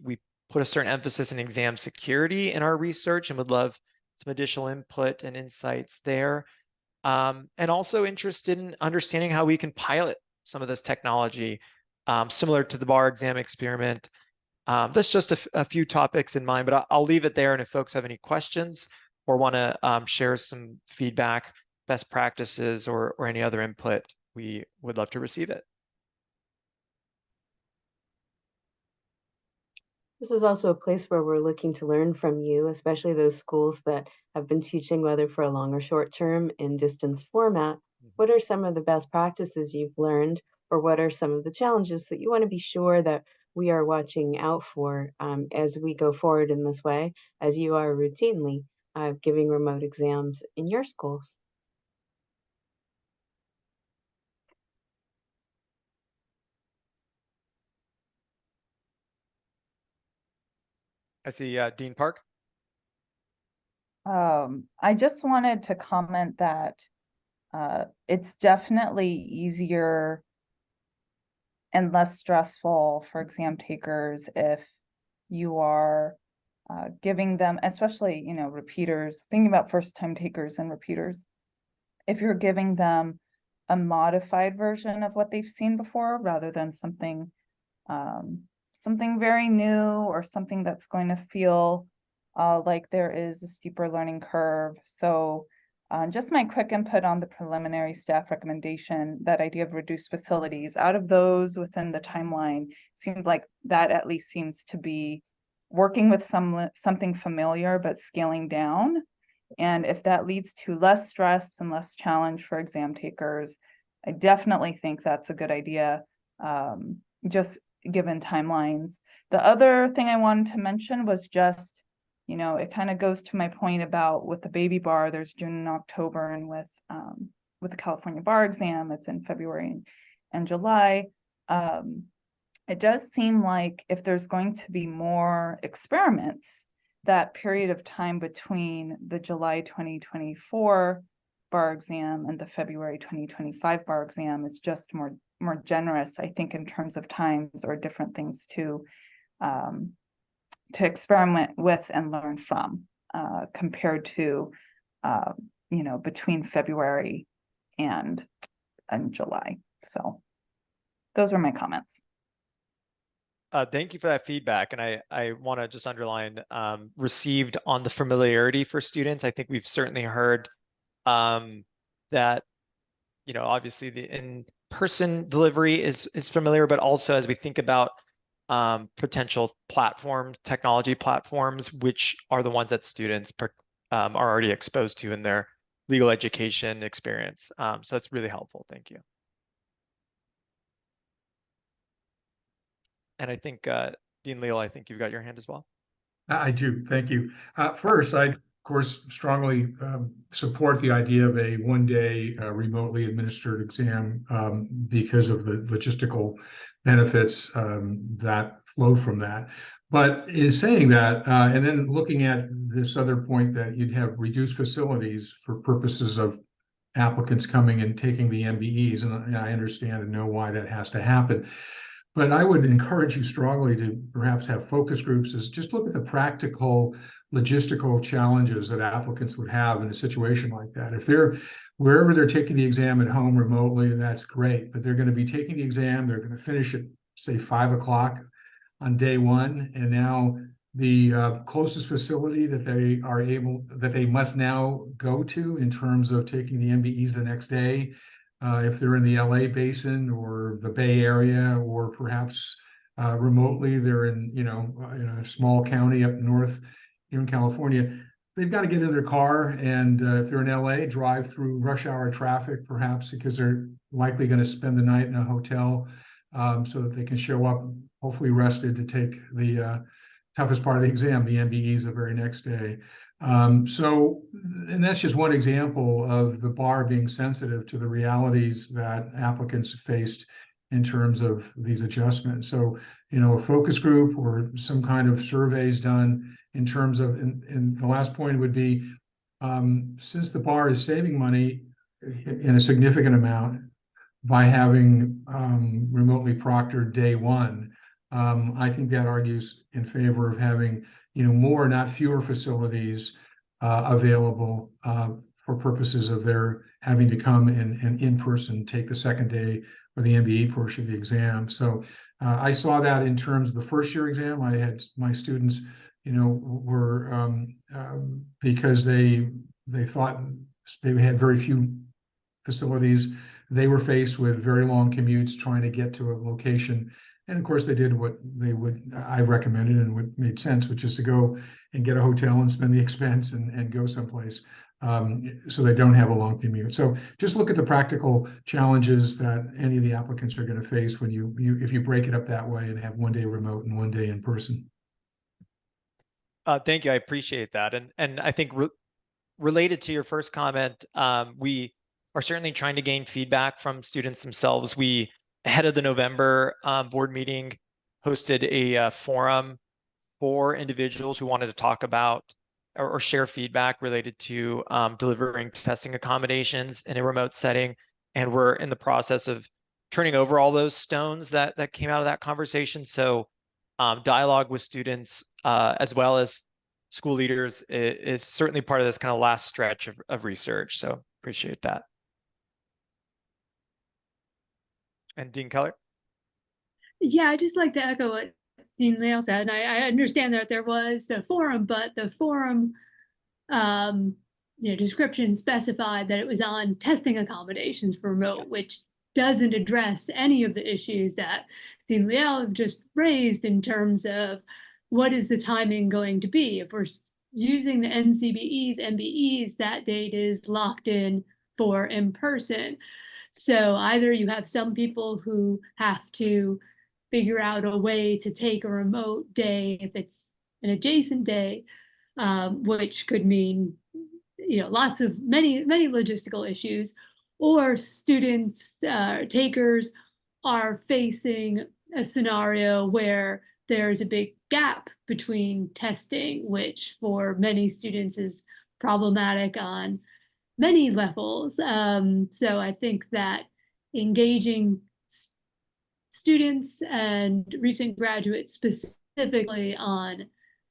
put a certain emphasis in exam security in our research and would love some additional input and insights there. And also interested in understanding how we can pilot some of this technology, similar to the bar exam experiment. That's just a few topics in mind, but I'll leave it there. And if folks have any questions or want to share some feedback, best practices, or any other input, we would love to receive it. This is also a place where we're looking to learn from you, especially those schools that have been teaching, whether for a long or short term, in distance format. What are some of the best practices you've learned, or what are some of the challenges that you want to be sure that we are watching out for as we go forward in this way, as you are routinely giving remote exams in your schools? I see Dean Park. I just wanted to comment that it's definitely easier and less stressful for exam takers if you are giving them, especially, you know, repeaters, thinking about first time takers and repeaters, if you're giving them a modified version of what they've seen before rather than something something very new or something that's going to feel like there is a steeper learning curve. So just my quick input on the preliminary staff recommendation, that idea of reduced facilities, out of those within the timeline, seemed like that at least seems to be working with something familiar but scaling down. And if that leads to less stress and less challenge for exam takers, I definitely think that's a good idea, just given timelines. The other thing I wanted to mention was just, you know, it kind of goes to my point about with the baby bar, there's June and October, and with the California bar exam, it's in February and July. It does seem like if there's going to be more experiments, that period of time between the July 2024 bar exam and the February 2025 bar exam is just more generous, I think, in terms of times or different things to experiment with and learn from, compared to you know, between February and July. So those were my comments. Thank you for that feedback. And I want to just underline received on the familiarity for students. I think we've certainly heard that, you know, obviously the in-person delivery is familiar, but also as we think about potential technology platforms, which are the ones that students are already exposed to in their legal education experience. So it's really helpful. Thank you. And I think, Dean Leal, I think you've got your hand as well. I do. Thank you. First, I, of course, strongly support the idea of a one-day remotely administered exam because of the logistical benefits that flow from that. But in saying that, and then looking at this other point that you'd have reduced facilities for purposes of applicants coming and taking the MBEs, and I understand and know why that has to happen. But I would encourage you strongly to perhaps have focus groups, is just look at the practical logistical challenges that applicants would have in a situation like that. If they're wherever they're taking the exam at home remotely, that's great, but they're going to be taking the exam, they're going to finish at say 5 o'clock on day one, and now the closest facility that they must now go to in terms of taking the MBEs the next day, if they're in the LA basin or the Bay Area, or perhaps remotely they're in, you know, in a small county up north here in California, they've got to get in their car, and if they're in LA, drive through rush hour traffic, perhaps because they're likely going to spend the night in a hotel, so that they can show up hopefully rested to take the toughest part of the exam, the MBEs, the very next day. And that's just one example of the bar being sensitive to the realities that applicants faced in terms of these adjustments. So, you know, a focus group or some kind of surveys done in terms of, and the last point would be, since the bar is saving money in a significant amount by having remotely proctored day one, I think that argues in favor of having, you know, more, not fewer facilities available for purposes of their having to come and in person take the second day or the MBE portion of the exam. So I saw that in terms of the first year exam. I had my students, you know, were because they thought they had very few facilities. They were faced with very long commutes trying to get to a location. And of course, they did what I recommended and what made sense, which is to go and get a hotel and spend the expense and go someplace, so they don't have a long commute. So just look at the practical challenges that any of the applicants are going to face when if you break it up that way and have one day remote and one day in person. Thank you. I appreciate that. And I think related to your first comment, we are certainly trying to gain feedback from students themselves. We, ahead of the November board meeting, hosted a forum for individuals who wanted to talk about or share feedback related to delivering testing accommodations in a remote setting. And we're in the process of turning over all those stones that came out of that conversation. So dialogue with students, as well as school leaders is certainly part of this kind of last stretch of research. So appreciate that. And Dean Keller? Yeah, I'd just like to echo what Dean Leal said, and I understand that there was the forum, but the forum description specified that it was on testing accommodations for remote, which doesn't address any of the issues that Dean Leal just raised in terms of what is the timing going to be. If we're using the NCBEs, MBEs, that date is locked in for in person. So either you have some people who have to figure out a way to take a remote day if it's an adjacent day, which could mean lots of many logistical issues, or students takers are facing a scenario where there's a big gap between testing, which for many students is problematic on many levels. So I think that engaging students and recent graduates specifically on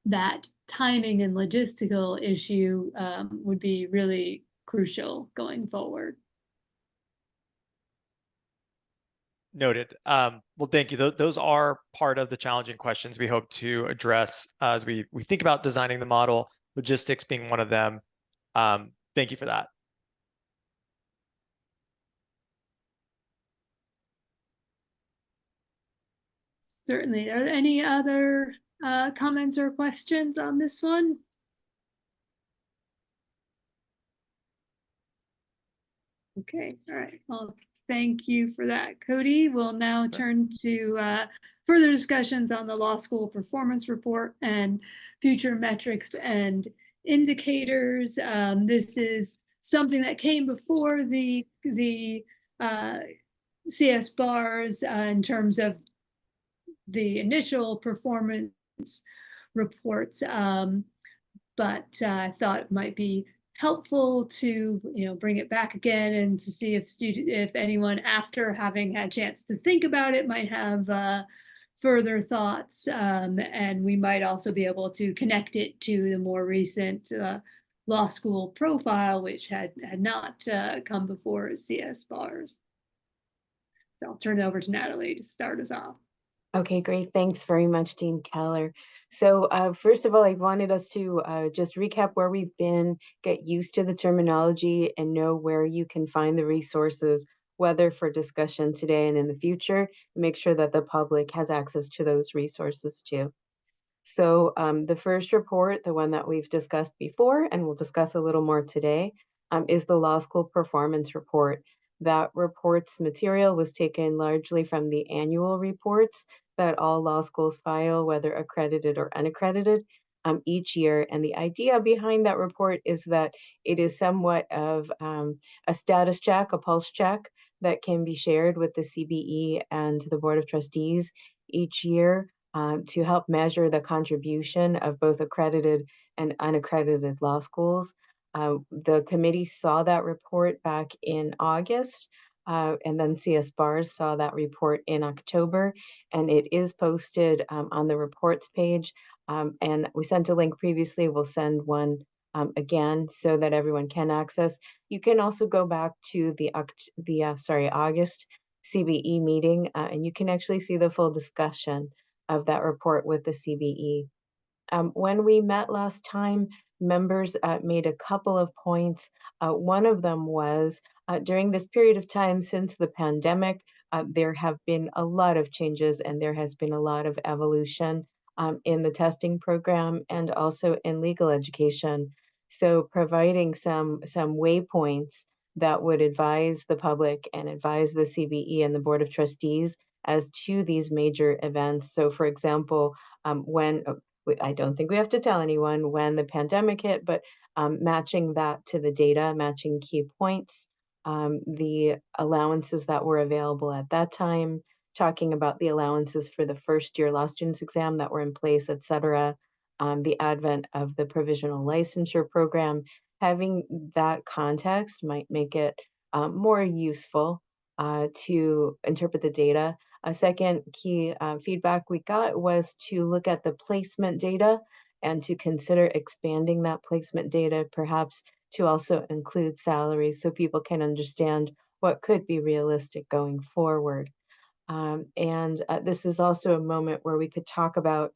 that timing and logistical issue would be really crucial going forward. Noted. Well, thank you. Those are part of the challenging questions we hope to address as we think about designing the model, logistics being one of them. Thank you for that. Certainly. Are there any other comments or questions on this one? Okay, all right. Well, thank you for that, Cody. We'll now turn to further discussions on the law school performance report and future metrics and indicators. This is something that came before the CS bars in terms of the initial performance reports, but I thought it might be helpful to bring it back again and to see if anyone after having had a chance to think about it might have further thoughts, and we might also be able to connect it to the more recent law school profile, which had not come before CS bars. So I'll turn it over to Natalie to start us off. Okay, great. Thanks very much, Dean Keller. So first of all, I wanted us to just recap where we've been, get used to the terminology, and know where you can find the resources, whether for discussion today and in the future, make sure that the public has access to those resources too. So the first report, the one that we've discussed before, and we'll discuss a little more today, is the Law School Performance Report. That report's material was taken largely from the annual reports that all law schools file, whether accredited or unaccredited, each year. And the idea behind that report is that it is somewhat of a status check, a pulse check that can be shared with the CBE and the Board of Trustees each year to help measure the contribution of both accredited and unaccredited law schools. The committee saw that report back in August, and then CS Bars saw that report in October, and it is posted on the reports page. And we sent a link previously. We'll send one again so that everyone can access. You can also go back to the August CBE meeting, and you can actually see the full discussion of that report with the CBE. When we met last time, members made a couple of points. One of them was during this period of time since the pandemic, there have been a lot of changes and there has been a lot of evolution in the testing program and also in legal education. So providing some waypoints that would advise the public and advise the CBE and the Board of Trustees as to these major events. So for example, when I don't think we have to tell anyone when the pandemic hit, but matching that to the data, matching key points, the allowances that were available at that time, talking about the allowances for the first year law students exam that were in place, et cetera, the advent of the provisional licensure program. Having that context might make it more useful to interpret the data. A second key feedback we got was to look at the placement data and to consider expanding that placement data, perhaps to also include salaries so people can understand what could be realistic going forward. This is also a moment where we could talk about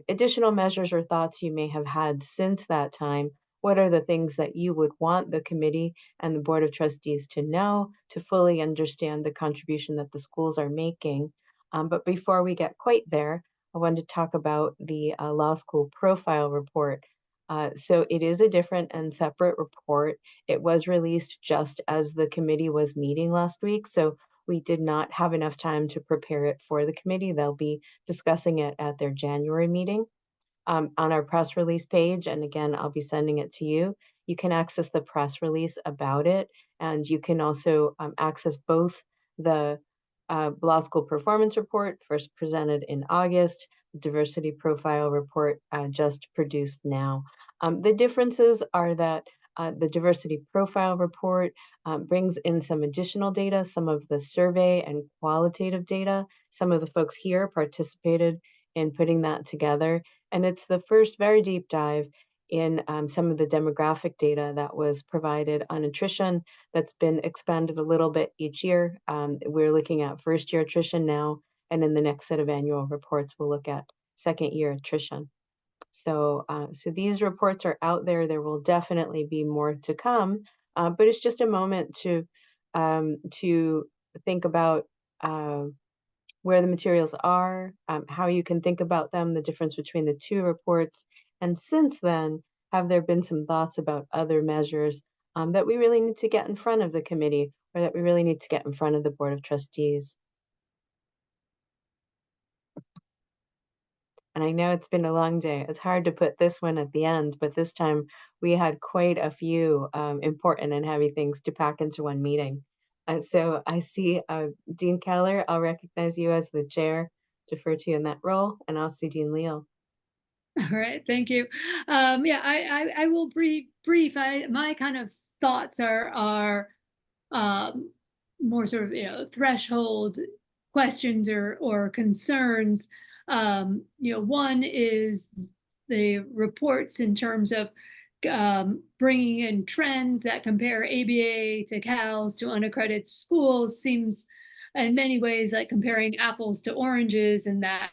additional measures or thoughts you may have had since that time. What are the things that you would want the committee and the Board of Trustees to know to fully understand the contribution that the schools are making? But before we get quite there, I wanted to talk about the law school profile report. So it is a different and separate report. It was released just as the committee was meeting last week, so we did not have enough time to prepare it for the committee. They'll be discussing it at their January meeting. On our press release page, and again, I'll be sending it to you. You can access the press release about it, and you can also access both the law school performance report, first presented in August, diversity profile report just produced now. The differences are that the diversity profile report brings in some additional data, some of the survey and qualitative data. Some of the folks here participated in putting that together. And it's the first very deep dive in some of the demographic data that was provided on attrition that's been expanded a little bit each year. We're looking at first year attrition now, and in the next set of annual reports, we'll look at second year attrition. So these reports are out there. There will definitely be more to come, but it's just a moment to think about where the materials are, how you can think about them, the difference between the two reports. And since then, have there been some thoughts about other measures that we really need to get in front of the committee, or that we really need to get in front of the Board of Trustees? And I know it's been a long day. It's hard to put this one at the end, but this time we had quite a few important and heavy things to pack into one meeting. So I see Dean Keller, I'll recognize you as the chair, defer to you in that role, and I'll see Dean Leal. All right, thank you. Yeah, I will brief. My kind of thoughts are more sort of threshold questions or concerns. One is the reports in terms of bringing in trends that compare ABA to CALS to unaccredited schools seems in many ways like comparing apples to oranges, and that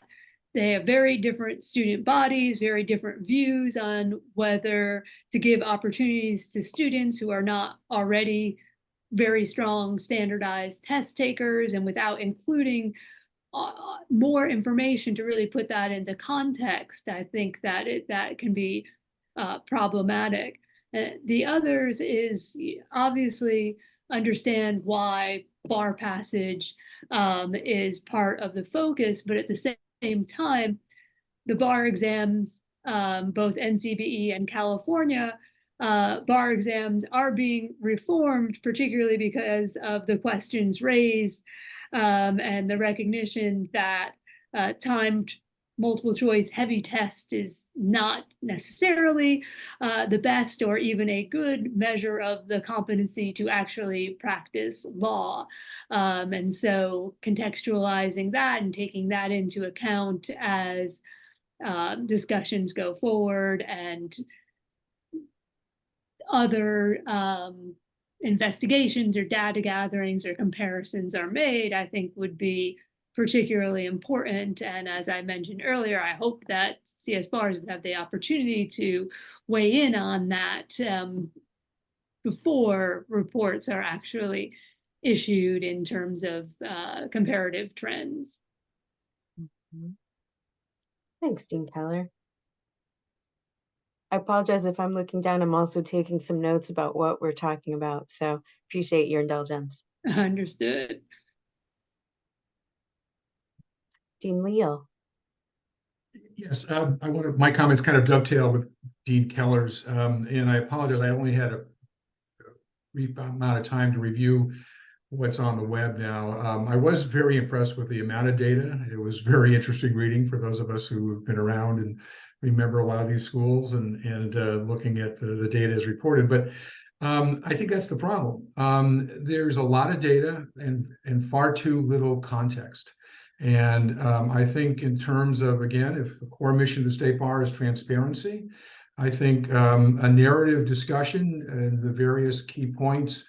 they have very different student bodies, very different views on whether to give opportunities to students who are not already very strong standardized test takers, and without including more information to really put that into context, I think that that can be problematic. The others is obviously understand why bar passage is part of the focus, but at the same time, the bar exams, both NCBE and California, bar exams are being reformed, particularly because of the questions raised and the recognition that timed multiple choice heavy test is not necessarily the best or even a good measure of the competency to actually practice law. And so contextualizing that and taking that into account as discussions go forward and other investigations or data gatherings or comparisons are made, I think would be particularly important. And as I mentioned earlier, I hope that CS bars would have the opportunity to weigh in on that before reports are actually issued in terms of comparative trends. Thanks, Dean Keller. I apologize if I'm looking down. I'm also taking some notes about what we're talking about, so appreciate your indulgence. Understood. Dean Leal. Yes, I wanted my comments kind of dovetail with Dean Keller's, and I apologize. I only had a brief amount of time to review what's on the web now. I was very impressed with the amount of data. It was very interesting reading for those of us who have been around and remember a lot of these schools and looking at the data as reported. But I think that's the problem. There's a lot of data and far too little context. And I think in terms of, again, if the core mission of the State Bar is transparency, I think a narrative discussion and the various key points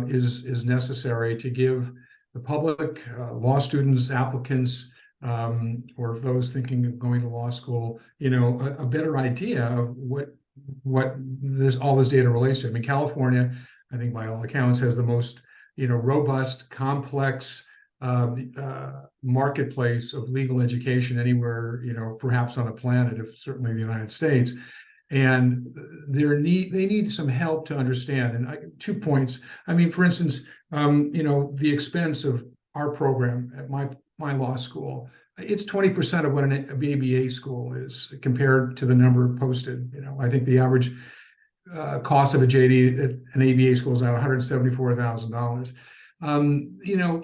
is necessary to give the public, law students, applicants, or those thinking of going to law school, a better idea of what all this data relates to. I mean, California, I think by all accounts, has the most robust, complex marketplace of legal education anywhere, perhaps on the planet, if certainly the United States. And they need some help to understand. And 2 points. I mean, for instance, the expense of our program at my law school, it's 20% of what an ABA school is compared to the number posted. I think the average cost of a JD at an ABA school is now $174,000.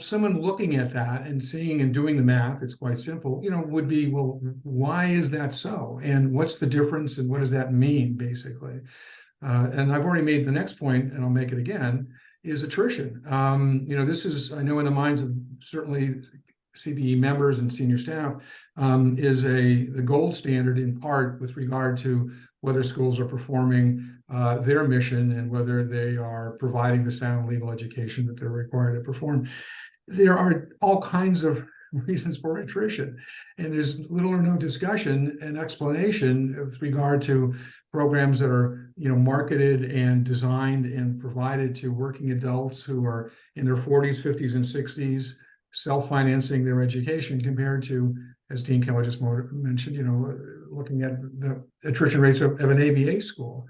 Someone looking at that and seeing and doing the math, it's quite simple, would be, well, why is that so? And what's the difference and what does that mean, basically? And I've already made the next point, and I'll make it again, is attrition. This is, I know in the minds of certainly CBE members and senior staff, is the gold standard in part with regard to whether schools are performing their mission and whether they are providing the sound legal education that they're required to perform. There are all kinds of reasons for attrition, and there's little or no discussion and explanation with regard to programs that are marketed and designed and provided to working adults who are in their 40s, 50s, and 60s, self-financing their education, compared to, as Dean Keller just mentioned, looking at the attrition rates of an ABA school.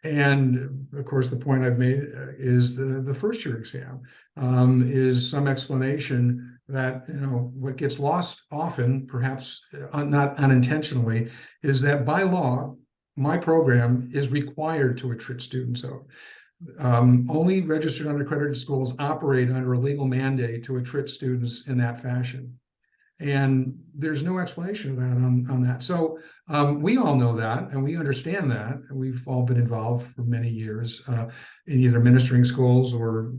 And of course, the point I've made is the first year exam is some explanation that, what gets lost often, perhaps not unintentionally, is that by law, my program is required to attrit students out. Only registered unaccredited schools operate under a legal mandate to attrit students in that fashion. And there's no explanation of that on that. So we all know that, and we understand that. And we've all been involved for many years in either ministering schools or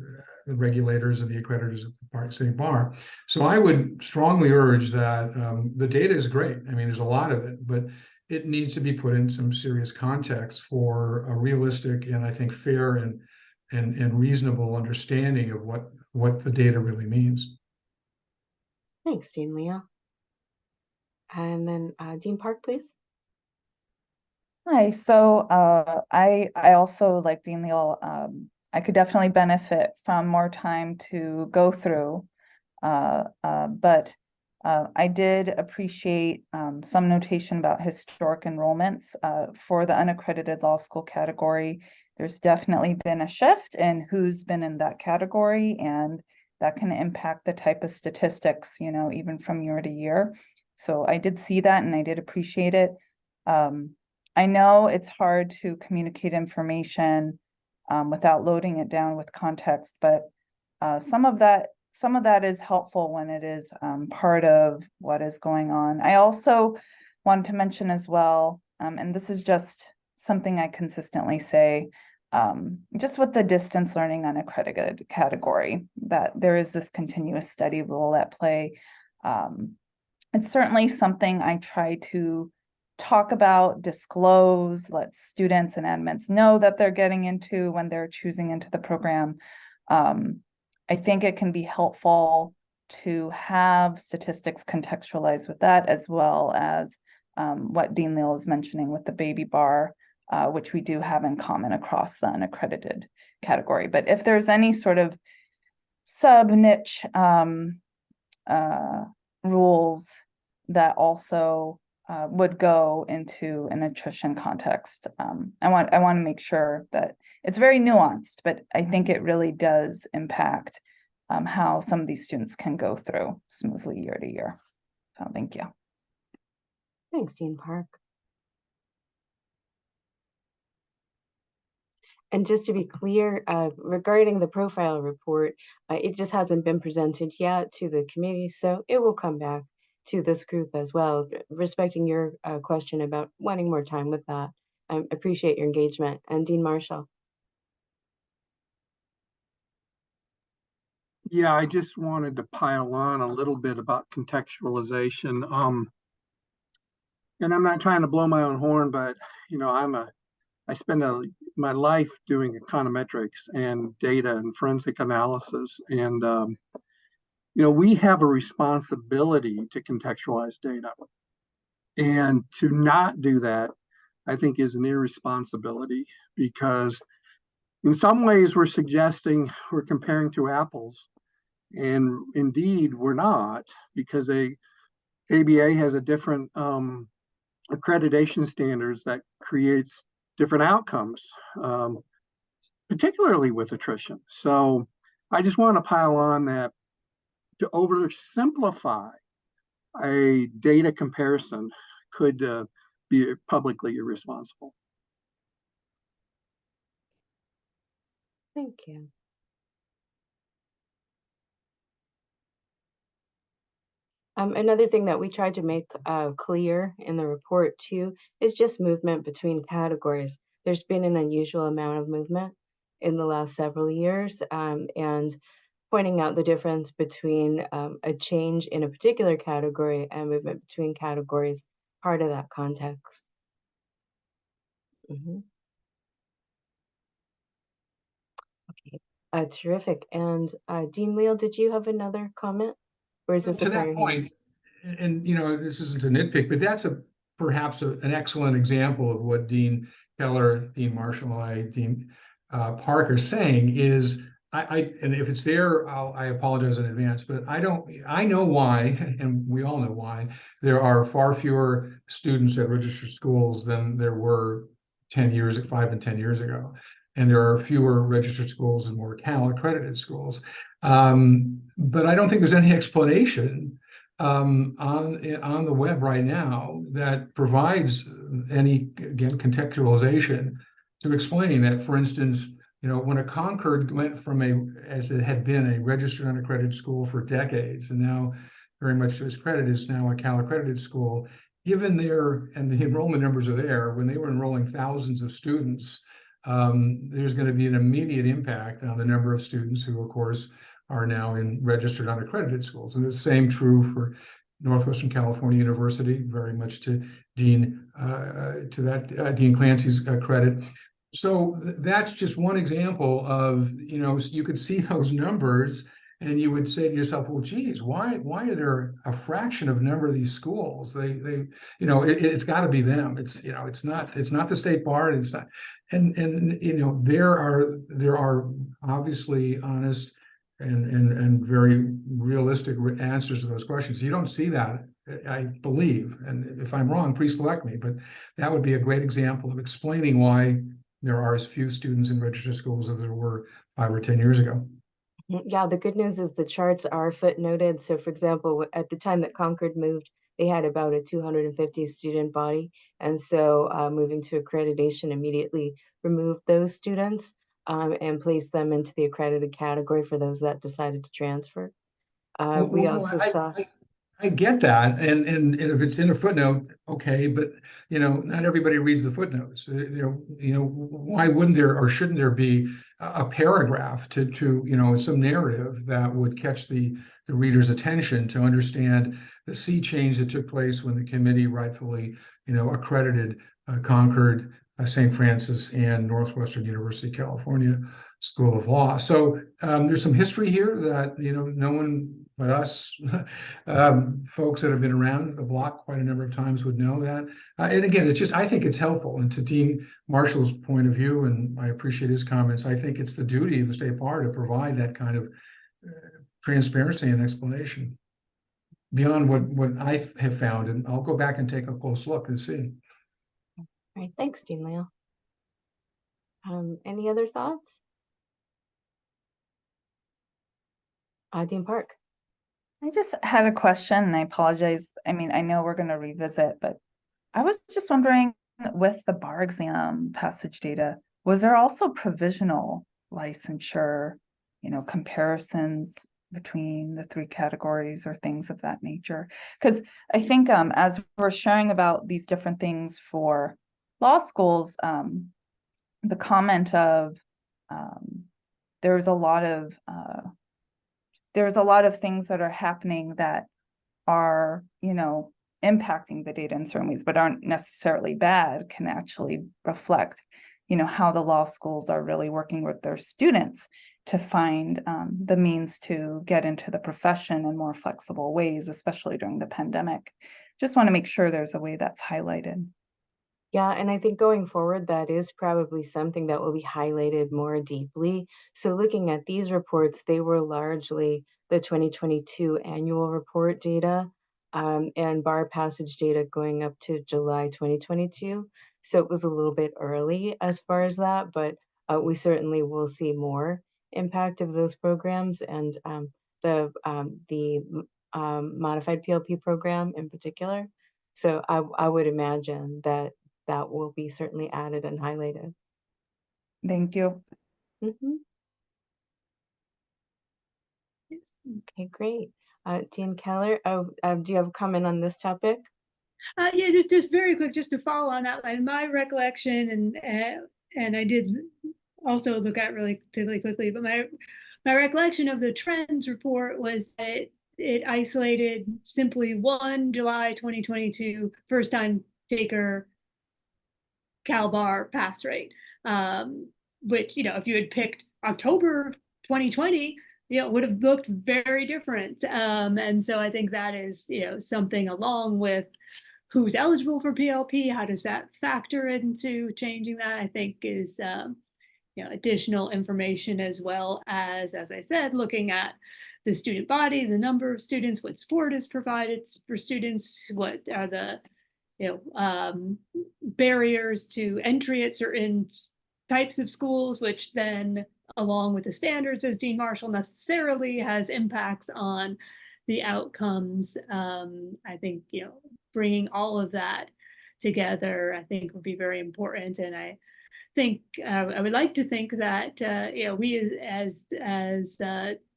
the regulators and the accreditors of the State Bar. So I would strongly urge that the data is great. I mean, there's a lot of it, but it needs to be put in some serious context for a realistic and, I think, fair and reasonable understanding of what the data really means. Thanks, Dean Leah. And then Dean Park, please. Hi, so I also, like Dean Leal, I could definitely benefit from more time to go through, but I did appreciate some notation about historic enrollments for the unaccredited law school category. There's definitely been a shift in who's been in that category, and that can impact the type of statistics, even from year to year. So I did see that, and I did appreciate it. I know it's hard to communicate information without loading it down with context, but some of that is helpful when it is part of what is going on. I also wanted to mention as well, and this is just something I consistently say, just with the distance learning unaccredited category, that there is this continuous study rule at play. It's certainly something I try to talk about, disclose, let students and admins know that they're getting into when they're choosing into the program. I think it can be helpful to have statistics contextualized with that, as well as what Dean Leal is mentioning with the baby bar, which we do have in common across the unaccredited category. But if there's any sort of sub-niche rules that also would go into an attrition context, I want to make sure that it's very nuanced, but I think it really does impact how some of these students can go through smoothly year to year. So thank you. Thanks, Dean Park. And just to be clear, regarding the profile report, it just hasn't been presented yet to the committee, so it will come back to this group as well. Respecting your question about wanting more time with that, I appreciate your engagement. And Dean Marshall. Yeah, I just wanted to pile on a little bit about contextualization. And I'm not trying to blow my own horn, but I spend my life doing econometrics and data and forensic analysis. And we have a responsibility to contextualize data. And to not do that, I think, is an irresponsibility, because in some ways we're suggesting we're comparing to apples. And indeed, we're not, because ABA has a different accreditation standards that creates different outcomes, particularly with attrition. So I just want to pile on that to oversimplify a data comparison could be publicly irresponsible. Thank you. Another thing that we tried to make clear in the report too is just movement between categories. There's been an unusual amount of movement in the last several years, and pointing out the difference between a change in a particular category and movement between categories, part of that context. Okay, terrific. And Dean Leal, did you have another comment? Or is this To that point, and this isn't a nitpick, but that's perhaps an excellent example of what Dean Keller, Dean Marshall, Dean Parker saying is, and if it's there, I apologize in advance, but I know why, and we all know why, there are far fewer students at registered schools than there were 5 and 10 years ago. And there are fewer registered schools and more Cal accredited schools. But I don't think there's any explanation on the web right now that provides any, again, contextualization to explain that, for instance, when a Concord went from as it had been a registered unaccredited school for decades, and now very much to its credit is now a Cal accredited school, given and the enrollment numbers are there, when they were enrolling thousands of students, there's going to be an immediate impact on the number of students who, of course, are now in registered unaccredited schools. And the same true for Northwestern California University, very much to Dean Clancy's credit. So that's just one example of, you could see those numbers and you would say to yourself, well, geez, why are there a fraction of number of these schools? It's got to be them. It's not the state bar. It's not, and there are obviously honest and very realistic answers to those questions. You don't see that, I believe, and if I'm wrong, please correct me, but that would be a great example of explaining why there are as few students in registered schools as there were 5 or 10 years ago. Yeah, the good news is the charts are footnoted. So for example, at the time that Concord moved, they had about a 250 student body. And so moving to accreditation immediately removed those students and placed them into the accredited category for those that decided to transfer. We also saw. I get that, and if it's in a footnote, okay, but not everybody reads the footnotes. Why wouldn't there or shouldn't there be a paragraph to some narrative that would catch the reader's attention to understand the sea change that took place when the committee rightfully accredited Concord, St. Francis, and Northwestern University California School of Law. So there's some history here that no one but us folks that have been around the block quite a number of times would know that. And again, I think it's helpful. And to Dean Marshall's point of view, and I appreciate his comments, I think it's the duty of the state bar to provide that kind of transparency and explanation beyond what I have found. And I'll go back and take a close look and see. All right, thanks, Dean Leal. Any other thoughts? Dean Park. I just had a question, and I apologize. I mean, I know we're going to revisit, but I was just wondering, with the bar exam passage data, was there also provisional licensure, comparisons between the 3 categories or things of that nature? Because I think as we're sharing about these different things for law schools, the comment of there's a lot of there's a lot of things that are happening that are, impacting the data in certain ways, but aren't necessarily bad, can actually reflect, how the law schools are really working with their students to find the means to get into the profession in more flexible ways, especially during the pandemic. Just want to make sure there's a way that's highlighted. Yeah, and I think going forward, that is probably something that will be highlighted more deeply. So looking at these reports, they were largely the 2022 annual report data and bar passage data going up to July 2022. So it was a little bit early as far as that, but we certainly will see more impact of those programs and the modified PLP program in particular. So I would imagine that that will be certainly added and highlighted. Thank you. Mhm. Okay, great. Dean Keller, do you have a comment on this topic? Yeah, just very quick, just to follow on that, my recollection, and I did also look at relatively quickly, but my recollection of the trends report was that it isolated simply one July 2022 first time taker CalBAR pass rate, which, if you had picked October 2020, would have looked very different. And so I think that is, something along with who's eligible for PLP, how does that factor into changing that, I think is, additional information, as well as I said, looking at the student body, the number of students, what support is provided for students, what are the barriers to entry at certain types of schools, which then, along with the standards, as Dean Marshall necessarily has impacts on the outcomes. I think, bringing all of that together, I think would be very important. And I think I would like to think that, we as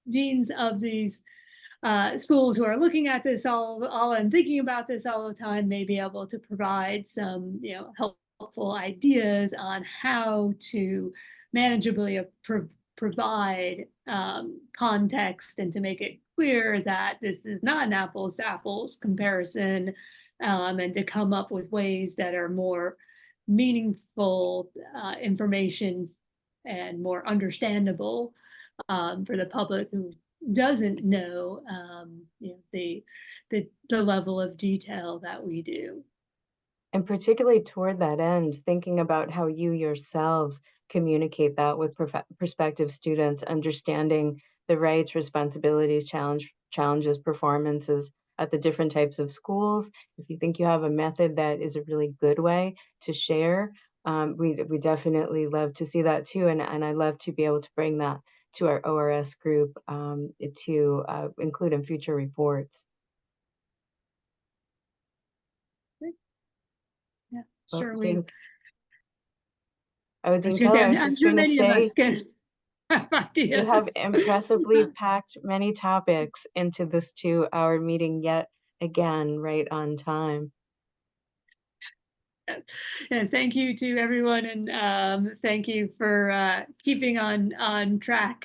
deans of these schools who are looking at this all and thinking about this all the time may be able to provide some, helpful ideas on how to manageably provide context, and to make it clear that this is not an apples to apples comparison, and to come up with ways that are more meaningful information and more understandable for the public who doesn't know, the level of detail that we do. And particularly toward that end, thinking about how you yourselves communicate that with prospective students, understanding the rights, responsibilities, challenges, performances at the different types of schools. If you think you have a method that is a really good way to share, we definitely love to see that too. And I love to be able to bring that to our ORS group to include in future reports. Yeah, Well, sure. Dean I was Keller, gonna say, I was I'm just sure going to many of say, us can have you have ideas. impressively packed many topics into this 2-hour meeting yet again, right on time. Yeah, thank you to everyone, and thank you for keeping on track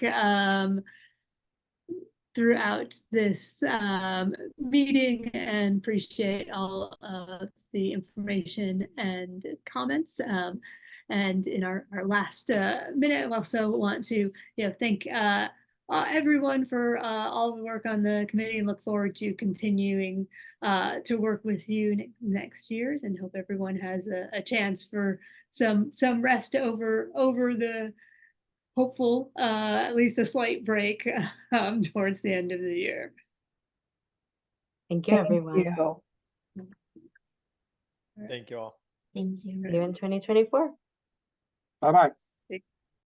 throughout this meeting, and appreciate all of the information and comments. And in our last minute, I also want to thank everyone for all the work on the committee, and look forward to continuing to work with you next year's, and hope everyone has a chance for some rest over the hopeful, at least a slight break towards the end of the year. Thank you, everyone. You. Thank you all. Thank you. See you in 2024. Bye-bye.